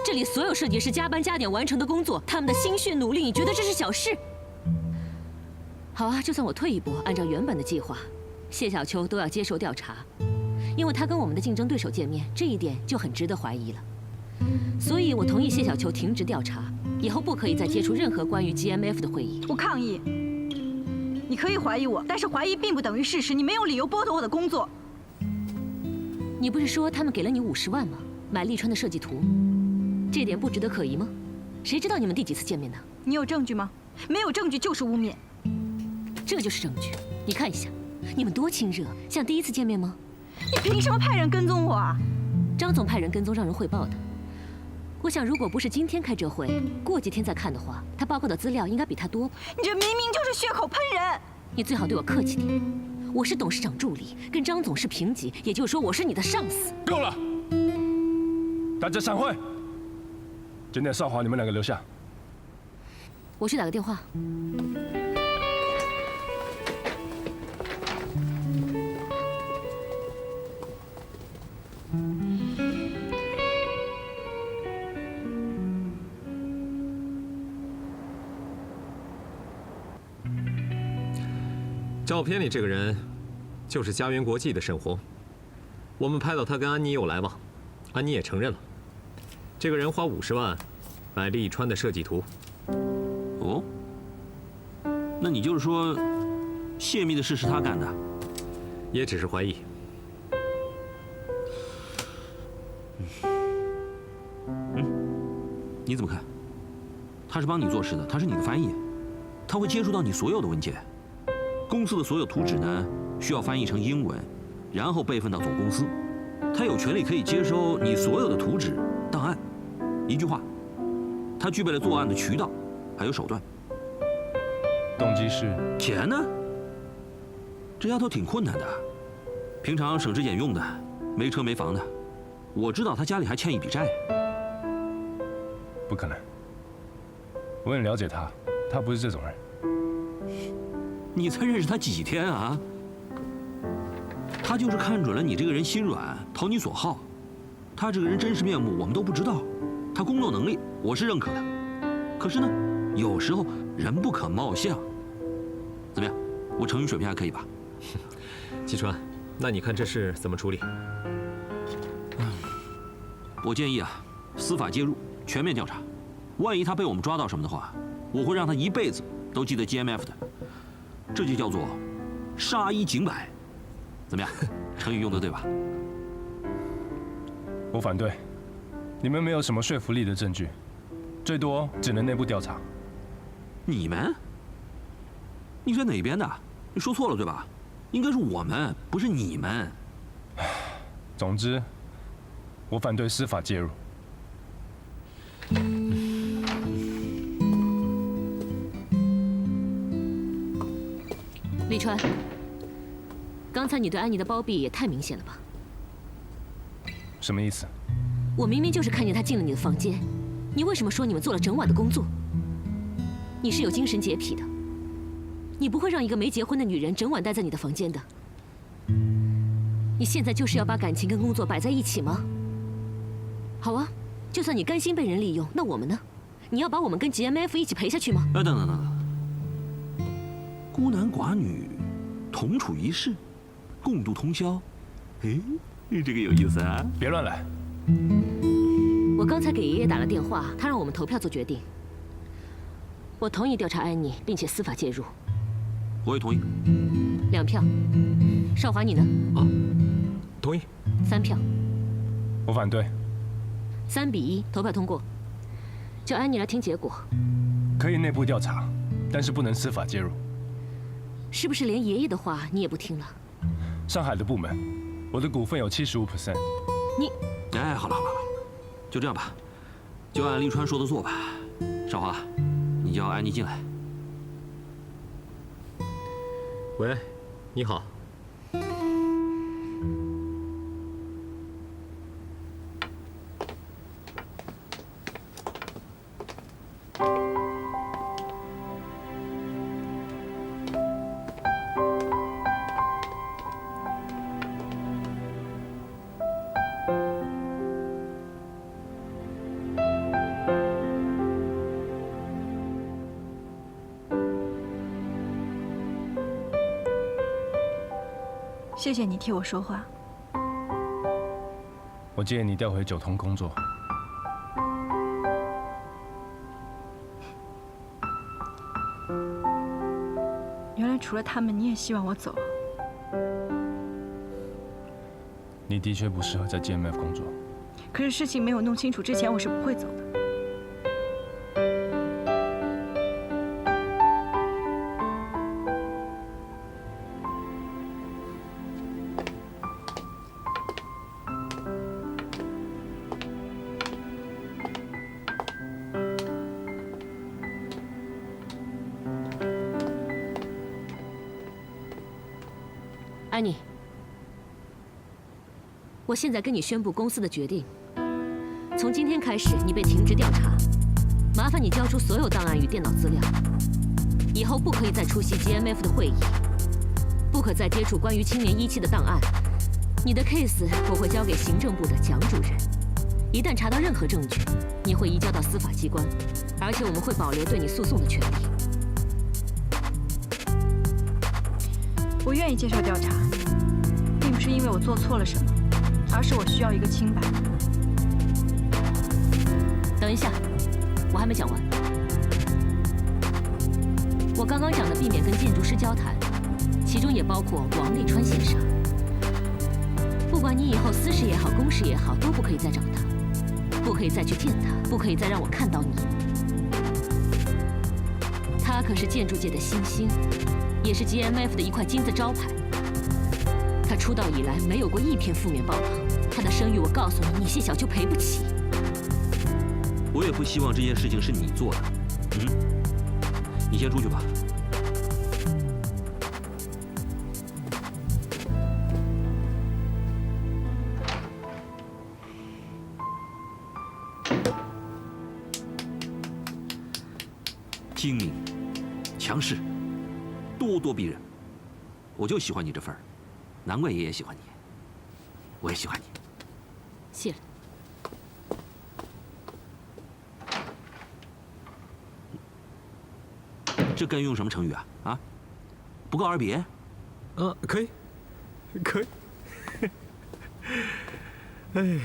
[SPEAKER 16] 这里所有设计师加班加点完成的工作，他们的心血努力，你觉得这是小事？好啊，就算我退一步，按照原本的计划，谢小秋都要接受调查，因为他跟我们的竞争对手见面，这一点就很值得怀疑了。所以我同意谢小秋停止调查，以后不可以再接触任何关于 GMF 的会议。
[SPEAKER 17] 我抗议！你可以怀疑我，但是怀疑并不等于事实，你没有理由剥夺我的工作。
[SPEAKER 16] 你不是说他们给了你50万吗？买利川的设计图。这点不值得可疑吗？谁知道你们第几次见面呢？
[SPEAKER 17] 你有证据吗？没有证据就是污蔑。
[SPEAKER 16] 这就是证据，你看一下，你们多亲热，像第1次见面吗？
[SPEAKER 17] 你凭什么派人跟踪我啊？
[SPEAKER 16] 张总派人跟踪让人汇报的。我想，如果不是今天开这会，过几天再看的话，他报告的资料应该比他多。
[SPEAKER 17] 你这明明就是血口喷人！
[SPEAKER 16] 你最好对我客气点。我是董事长助理，跟张总是平级，也就是说我是你的上司。
[SPEAKER 13] 够了，大家散会。今天少华，你们2个留下。
[SPEAKER 16] 我去打个电话。
[SPEAKER 11] 照片里这个人，就是家园国际的沈红。我们拍到他跟安妮有来往，安妮也承认了。这个人花50万买利川的设计图。
[SPEAKER 14] 哦，那你就是说，泄密的事是他干的？
[SPEAKER 11] 也只是怀疑。
[SPEAKER 14] 你怎么看？他是帮你做事的，他是你的翻译，他会接触到你所有的文件。公司的所有图纸呢，需要翻译成英文，然后备份到总公司。他有权利可以接收你所有的图纸档案。一句话，他具备了作案的渠道，还有手段。
[SPEAKER 13] 动机是
[SPEAKER 14] 钱呢？这丫头挺困难的，平常省吃俭用的，没车没房的。我知道她家里还欠一笔债。
[SPEAKER 13] 不可能，我很了解她，她不是这种人。
[SPEAKER 14] 你才认识她几天啊？她就是看准了你这个人心软，投你所好。她这个人真实面目我们都不知道。她工作能力我是认可的，可是呢，有时候人不可貌相。怎么样，我成语水平还可以吧？
[SPEAKER 11] 季川，那你看这事怎么处理？
[SPEAKER 14] 我建议啊，司法介入，全面调查。万一他被我们抓到什么的话，我会让他一辈子都记得 GMF 的。这就叫做杀一儆百。怎么样，成语用得对吧？
[SPEAKER 13] 我反对，你们没有什么说服力的证据，最多只能内部调查。
[SPEAKER 14] 你们？你是哪边的？你说错了对吧？应该是我们，不是你们。
[SPEAKER 13] 总之，我反对司法介入。
[SPEAKER 16] 立川，刚才你对安妮的包庇也太明显了吧？
[SPEAKER 13] 什么意思？
[SPEAKER 16] 我明明就是看见她进了你的房间，你为什么说你们做了整晚的工作？你是有精神洁癖的，你不会让一个没结婚的女人整晚待在你的房间的。你现在就是要把感情跟工作摆在一起吗？好啊，就算你甘心被人利用，那我们呢？你要把我们跟 GMF 一起陪下去吗？
[SPEAKER 14] 等等，孤男寡女，同处一室，共度通宵，哎，这个有意思啊！
[SPEAKER 13] 别乱来。
[SPEAKER 16] 我刚才给爷爷打了电话，他让我们投票做决定。我同意调查安妮，并且司法介入。
[SPEAKER 14] 我也同意。
[SPEAKER 16] 2票。少华，你呢？
[SPEAKER 8] 啊，同意。
[SPEAKER 16] 3票。
[SPEAKER 13] 我反对。
[SPEAKER 16] 3比1，投票通过。叫安妮来听结果。
[SPEAKER 13] 可以内部调查，但是不能司法介入。
[SPEAKER 16] 是不是连爷爷的话你也不听了？
[SPEAKER 13] 上海的部门，我的股份有75%。
[SPEAKER 16] 你，
[SPEAKER 14] 哎，好了，就这样吧，就按立川说的做吧。少华，你叫安妮进来。
[SPEAKER 11] 喂，你好。
[SPEAKER 17] 谢谢你替我说话。
[SPEAKER 13] 我建议你调回九通工作。
[SPEAKER 17] 原来除了他们，你也希望我走。
[SPEAKER 13] 你的确不适合在 GMF 工作。
[SPEAKER 17] 可是事情没有弄清楚之前，我是不会走的。
[SPEAKER 16] 安妮，我现在跟你宣布公司的决定：从今天开始，你被停职调查，麻烦你交出所有档案与电脑资料，以后不可以再出席 GMF 的会议，不可再接触关于青年1期的档案。你的 case 我会交给行政部的蒋主任，一旦查到任何证据，你会移交到司法机关，而且我们会保留对你诉讼的权利。
[SPEAKER 17] 我愿意接受调查，并不是因为我做错了什么，而是我需要一个清白。
[SPEAKER 16] 等一下，我还没讲完。我刚刚讲的避免跟建筑师交谈，其中也包括王立川先生。不管你以后私事也好，公事也好，都不可以再找他，不可以再去见他，不可以再让我看到你。他可是建筑界的新星，也是 GMF 的一块金字招牌。他出道以来没有过一篇负面报道，他的声誉我告诉你，你谢小秋赔不起。
[SPEAKER 14] 我也不希望这件事情是你做的。你先出去吧。精明、强势、咄咄逼人，我就喜欢你这份儿，难怪爷爷喜欢你，我也喜欢你。
[SPEAKER 16] 谢了。
[SPEAKER 14] 这该用什么成语啊？啊，不告而别？
[SPEAKER 11] 可以，可以。哎呀，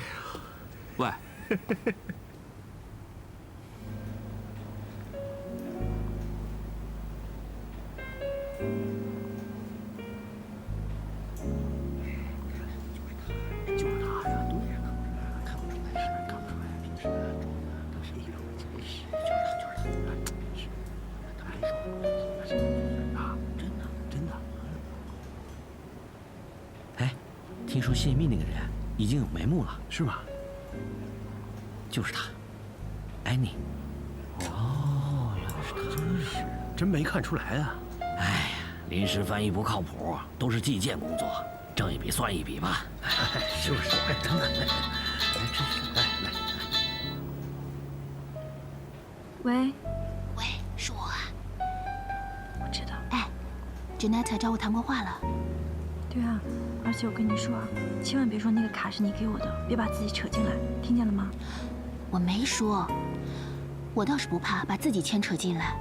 [SPEAKER 14] 喂。就是他呀，对呀，看不出来是，看不出来，平时装的都是一种真实。听说泄密那个人已经有眉目了，
[SPEAKER 13] 是吗？
[SPEAKER 14] 就是他，安妮。哦，原来是他，
[SPEAKER 13] 真没看出来啊。
[SPEAKER 14] 哎呀，临时翻译不靠谱，都是计件工作，挣一笔算一笔吧。
[SPEAKER 13] 就是，哎，等等，来，真是，来。
[SPEAKER 17] 喂，
[SPEAKER 10] 是我啊。
[SPEAKER 17] 我知道。
[SPEAKER 10] 哎 ，Jeanette 找我谈过话了。
[SPEAKER 17] 对啊，而且我跟你说啊，千万别说那个卡是你给我的，别把自己扯进来，听见了吗？
[SPEAKER 10] 我没说，我倒是不怕把自己牵扯进来，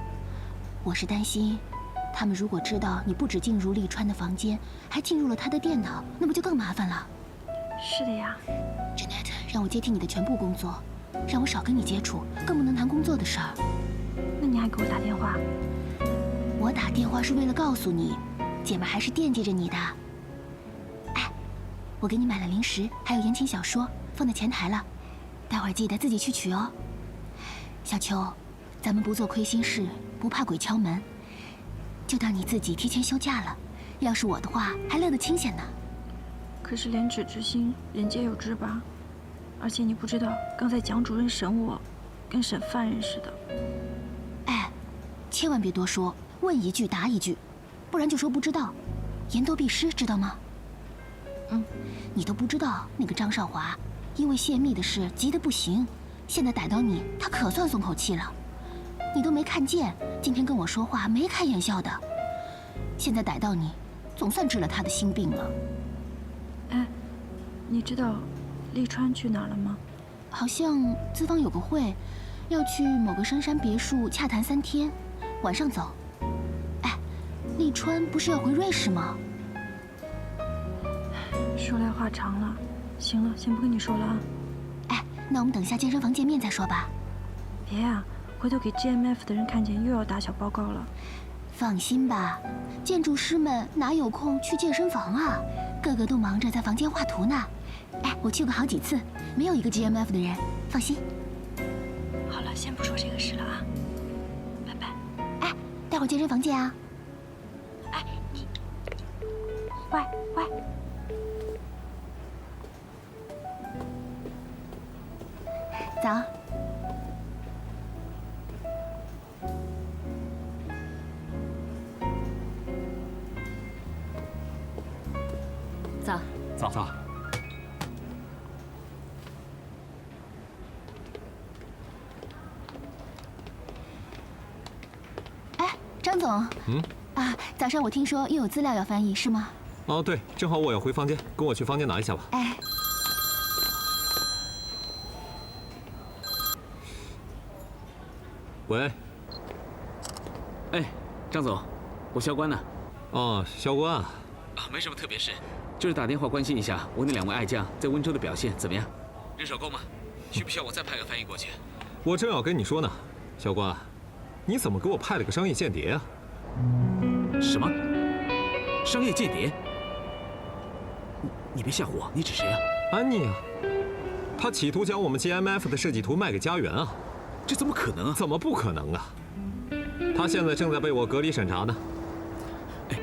[SPEAKER 10] 我是担心，他们如果知道你不止进入利川的房间，还进入了他的电脑，那不就更麻烦了？
[SPEAKER 17] 是的呀。
[SPEAKER 10] Jeanette 让我接替你的全部工作，让我少跟你接触，更不能谈工作的事儿。
[SPEAKER 17] 那你还给我打电话？
[SPEAKER 10] 我打电话是为了告诉你，姐们还是惦记着你的。哎，我给你买了零食，还有言情小说，放在前台了。待会儿记得自己去取哦。小秋，咱们不做亏心事，不怕鬼敲门，就当你自己提前休假了。要是我的话，还乐得清闲呢。
[SPEAKER 17] 可是廉耻之心，人皆有之吧。而且你不知道，刚才蒋主任审我，跟审犯人似的。
[SPEAKER 10] 哎，千万别多说，问一句答一句，不然就说不知道，言多必失，知道吗？你都不知道那个张少华。因为泄密的事急得不行，现在逮到你，他可算松口气了。你都没看见，今天跟我说话眉开眼笑的。现在逮到你，总算治了他的心病了。
[SPEAKER 17] 哎，你知道利川去哪儿了吗？
[SPEAKER 10] 好像资方有个会，要去某个深山别墅洽谈3天，晚上走。哎，利川不是要回瑞士吗？
[SPEAKER 17] 说来话长了。行了，先不跟你说了啊。
[SPEAKER 10] 哎，那我们等下健身房见面再说吧。
[SPEAKER 17] 别啊，回头给 GMF 的人看见又要打小报告了。
[SPEAKER 10] 放心吧，建筑师们哪有空去健身房啊？个个都忙着在房间画图呢。哎，我去过好几次，没有一个 GMF 的人，放心。
[SPEAKER 17] 好了，先不说这个事了啊。拜拜。
[SPEAKER 10] 哎，待会儿健身房见啊。
[SPEAKER 17] 哎，你，喂。
[SPEAKER 10] 早。
[SPEAKER 11] 早。
[SPEAKER 10] 哎，张总。早上我听说又有资料要翻译，是吗？
[SPEAKER 11] 哦，对，正好我要回房间，跟我去房间拿一下吧。
[SPEAKER 10] 哎。
[SPEAKER 11] 喂，
[SPEAKER 18] 哎，张总，我萧关呢。
[SPEAKER 11] 哦，萧关啊。
[SPEAKER 18] 没什么特别事，就是打电话关心一下我那2位爱将在温州的表现怎么样？人手够吗？需不需要我再派个翻译过去？
[SPEAKER 11] 我正要跟你说呢，萧关，你怎么给我派了个商业间谍啊？
[SPEAKER 18] 什么？商业间谍？你别吓唬我，你指谁啊？
[SPEAKER 11] 安妮啊，她企图将我们 GMF 的设计图卖给家园啊。
[SPEAKER 18] 这怎么可能啊？
[SPEAKER 11] 怎么不可能啊？他现在正在被我隔离审查呢。
[SPEAKER 18] 哎，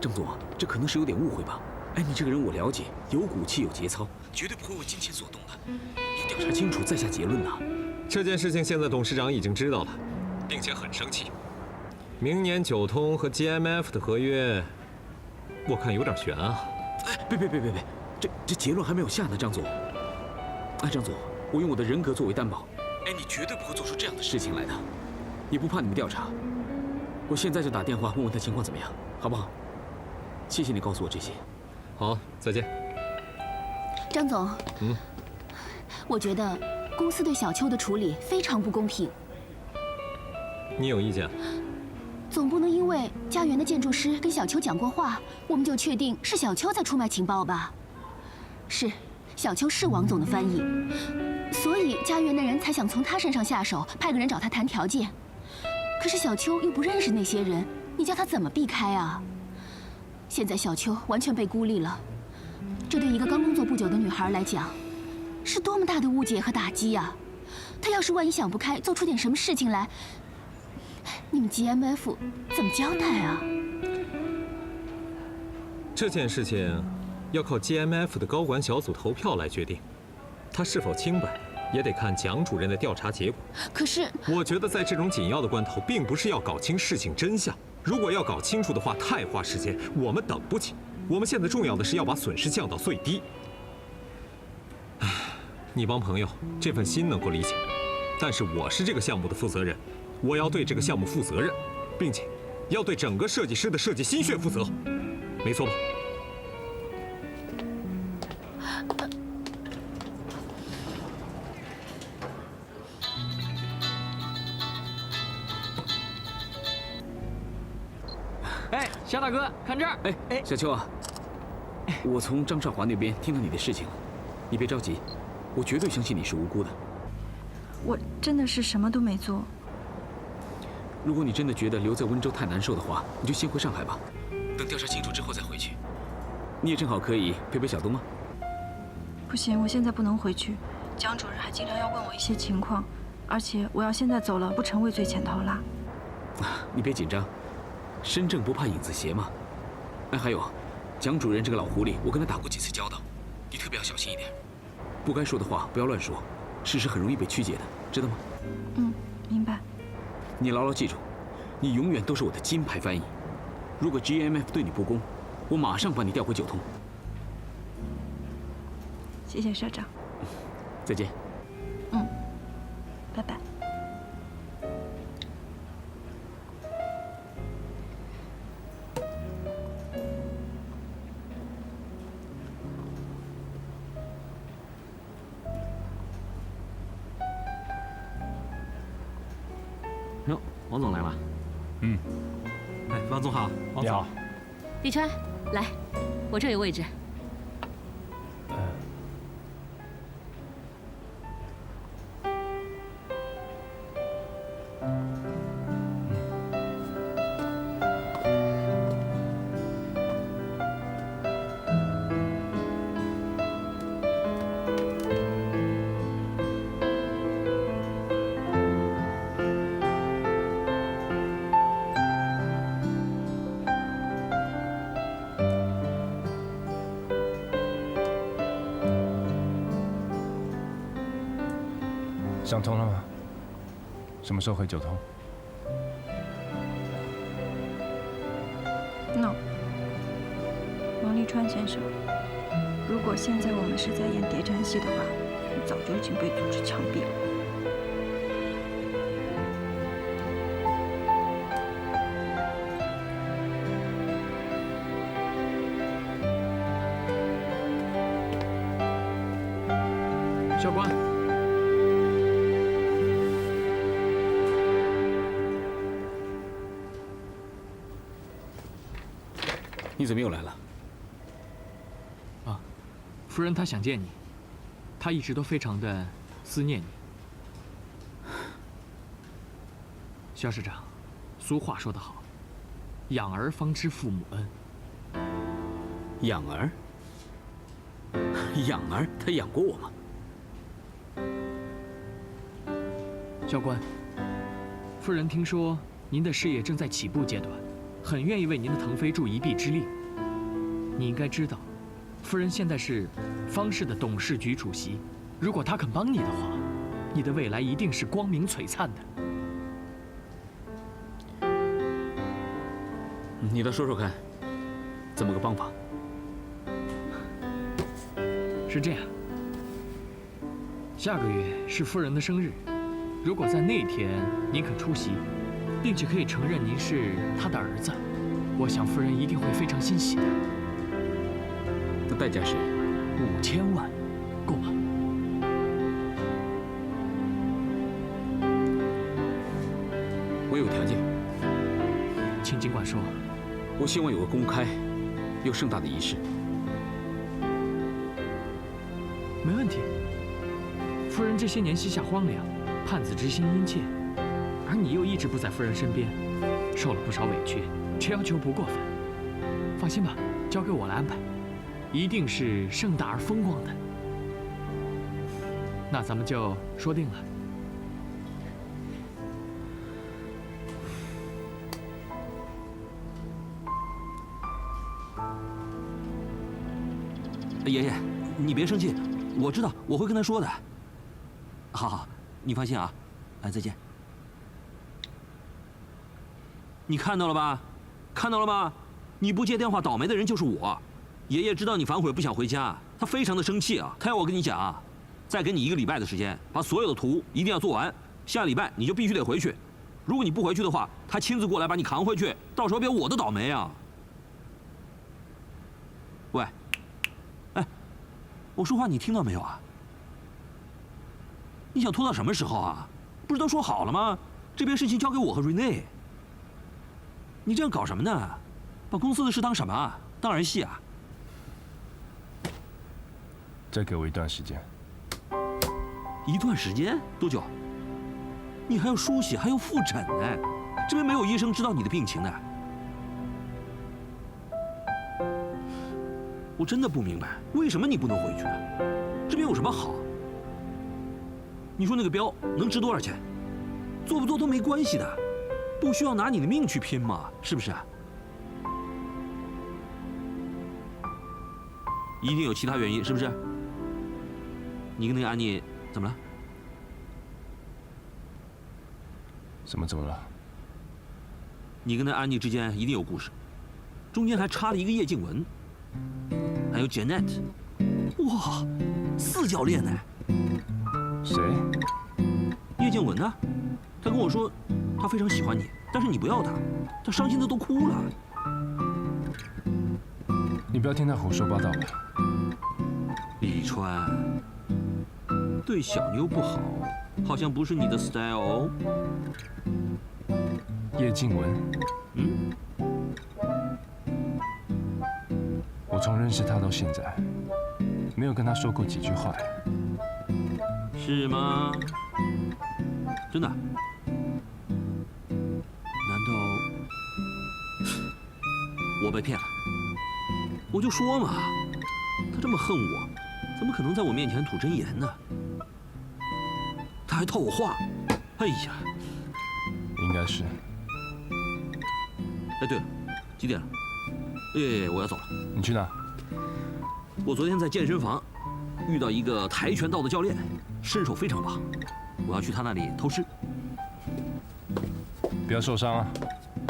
[SPEAKER 18] 张总，这可能是有点误会吧？哎，你这个人我了解，有骨气有节操，绝对不会为金钱所动的。你调查清楚再下结论呐。
[SPEAKER 11] 这件事情现在董事长已经知道了，并且很生气。明年九通和 GMF 的合约，我看有点悬啊。
[SPEAKER 18] 哎，别，这结论还没有下呢，张总。哎，张总，我用我的人格作为担保。哎，你绝对不会做出这样的事情来的，也不怕你们调查。我现在就打电话问问他情况怎么样，好不好？谢谢你告诉我这些。
[SPEAKER 11] 好，再见。
[SPEAKER 10] 张总，我觉得公司对小秋的处理非常不公平。
[SPEAKER 11] 你有意见？
[SPEAKER 10] 总不能因为家园的建筑师跟小秋讲过话，我们就确定是小秋在出卖情报吧？是，小秋是王总的翻译。所以家园的人才想从他身上下手，派个人找他谈条件。可是小秋又不认识那些人，你叫他怎么避开啊？现在小秋完全被孤立了，这对一个刚工作不久的女孩来讲，是多么大的误解和打击呀！她要是万一想不开，做出点什么事情来，你们 GMF 怎么交代啊？
[SPEAKER 11] 这件事情要靠 GMF 的高管小组投票来决定，他是否清白，也得看蒋主任的调查结果。
[SPEAKER 10] 可是，
[SPEAKER 11] 我觉得在这种紧要的关头，并不是要搞清事情真相。如果要搞清楚的话，太花时间，我们等不起。我们现在重要的是要把损失降到最低。唉，你帮朋友这份心能够理解，但是我是这个项目的负责人，我要对这个项目负责任，并且要对整个设计师的设计心血负责，没错吧？
[SPEAKER 18] 哎，夏大哥，看这儿！哎，小秋啊，我从张少华那边听到你的事情了，你别着急，我绝对相信你是无辜的。
[SPEAKER 17] 我真的是什么都没做。
[SPEAKER 18] 如果你真的觉得留在温州太难受的话，你就先回上海吧，等调查清楚之后再回去。你也正好可以陪陪小东吗？
[SPEAKER 17] 不行，我现在不能回去。蒋主任还经常要问我一些情况，而且我要现在走了，不成畏罪潜逃啦。
[SPEAKER 18] 你别紧张。身正不怕影子斜嘛。哎，还有，蒋主任这个老狐狸，我跟他打过几次交道，你特别要小心一点，不该说的话不要乱说，事实很容易被曲解的，知道吗？
[SPEAKER 17] 嗯，明白。
[SPEAKER 18] 你牢牢记住，你永远都是我的金牌翻译。如果 GMF 对你不公，我马上把你调回九通。
[SPEAKER 17] 谢谢社长。
[SPEAKER 18] 再见。
[SPEAKER 17] 嗯，拜拜。
[SPEAKER 11] 哟，王总来了。嗯。哎，王总好。王总。
[SPEAKER 16] 李川，来，我这有位置。
[SPEAKER 13] 想通了吗？什么时候回九通
[SPEAKER 17] ？No， 王立川先生，如果现在我们是在演谍战戏的话，你早就已经被组织枪毙了。
[SPEAKER 18] 教官。你怎么又来了？
[SPEAKER 19] 啊，夫人她想见你，她一直都非常的思念你。肖市长，俗话说得好，养儿方知父母恩。
[SPEAKER 18] 养儿？养儿？他养过我吗？
[SPEAKER 19] 教官，夫人听说您的事业正在起步阶段。很愿意为您的腾飞助一臂之力。你应该知道，夫人现在是方氏的董事局主席，如果她肯帮你的话，你的未来一定是光明璀璨的。
[SPEAKER 18] 你倒说说看，怎么个帮法？
[SPEAKER 19] 是这样，下个月是夫人的生日，如果在那天您肯出席，并且可以承认您是他的儿子，我想夫人一定会非常欣喜的。
[SPEAKER 18] 那代价是
[SPEAKER 19] 5000万，够吗？
[SPEAKER 18] 我有条件，
[SPEAKER 19] 请尽管说。
[SPEAKER 18] 我希望有个公开又盛大的仪式。
[SPEAKER 19] 没问题。夫人这些年膝下荒凉，盼子之心殷切。而你又一直不在夫人身边，受了不少委屈，这要求不过分。放心吧，交给我来安排，一定是盛大而风光的。那咱们就说定了。
[SPEAKER 14] 爷爷，你别生气，我知道我会跟他说的。好好，你放心啊。再见。你看到了吧？看到了吧？你不接电话，倒霉的人就是我。爷爷知道你反悔不想回家，他非常的生气啊。他要我跟你讲，再给你1个礼拜的时间，把所有的图一定要做完。下礼拜你就必须得回去。如果你不回去的话，他亲自过来把你扛回去，到时候别我的倒霉啊。喂，哎，我说话你听到没有啊？你想拖到什么时候啊？不是都说好了吗？这边事情交给我和瑞内。你这样搞什么呢？把公司的事当什么啊？当儿戏啊？
[SPEAKER 13] 再给我一段时间。
[SPEAKER 14] 一段时间？多久？你还要输血，还要复诊呢，这边没有医生知道你的病情的。我真的不明白，为什么你不能回去啊？这边有什么好？你说那个标能值多少钱？做不做都没关系的，不需要拿你的命去拼嘛，是不是？一定有其他原因，是不是？你跟那个安妮怎么了？
[SPEAKER 13] 怎么了？
[SPEAKER 14] 你跟那安妮之间一定有故事，中间还插了一个叶静文，还有 Janet， 哇，4教练呢？
[SPEAKER 13] 谁？
[SPEAKER 14] 叶静文呢？他跟我说，他非常喜欢你，但是你不要他，他伤心的都哭了。
[SPEAKER 13] 你不要听他胡说八道吧。
[SPEAKER 14] 李川，对小妞不好，好像不是你的 style 哦。
[SPEAKER 13] 叶静文，我从认识他到现在，没有跟他说过几句话。
[SPEAKER 14] 是吗？真的？难道我被骗了？我就说嘛，他这么恨我，怎么可能在我面前吐真言呢？他还套我话，哎呀！
[SPEAKER 13] 应该是。
[SPEAKER 14] 哎，对了，几点了？哎，我要走了。
[SPEAKER 13] 你去哪？
[SPEAKER 14] 我昨天在健身房遇到一个跆拳道的教练，身手非常棒，我要去他那里偷师。
[SPEAKER 13] 不要受伤啊。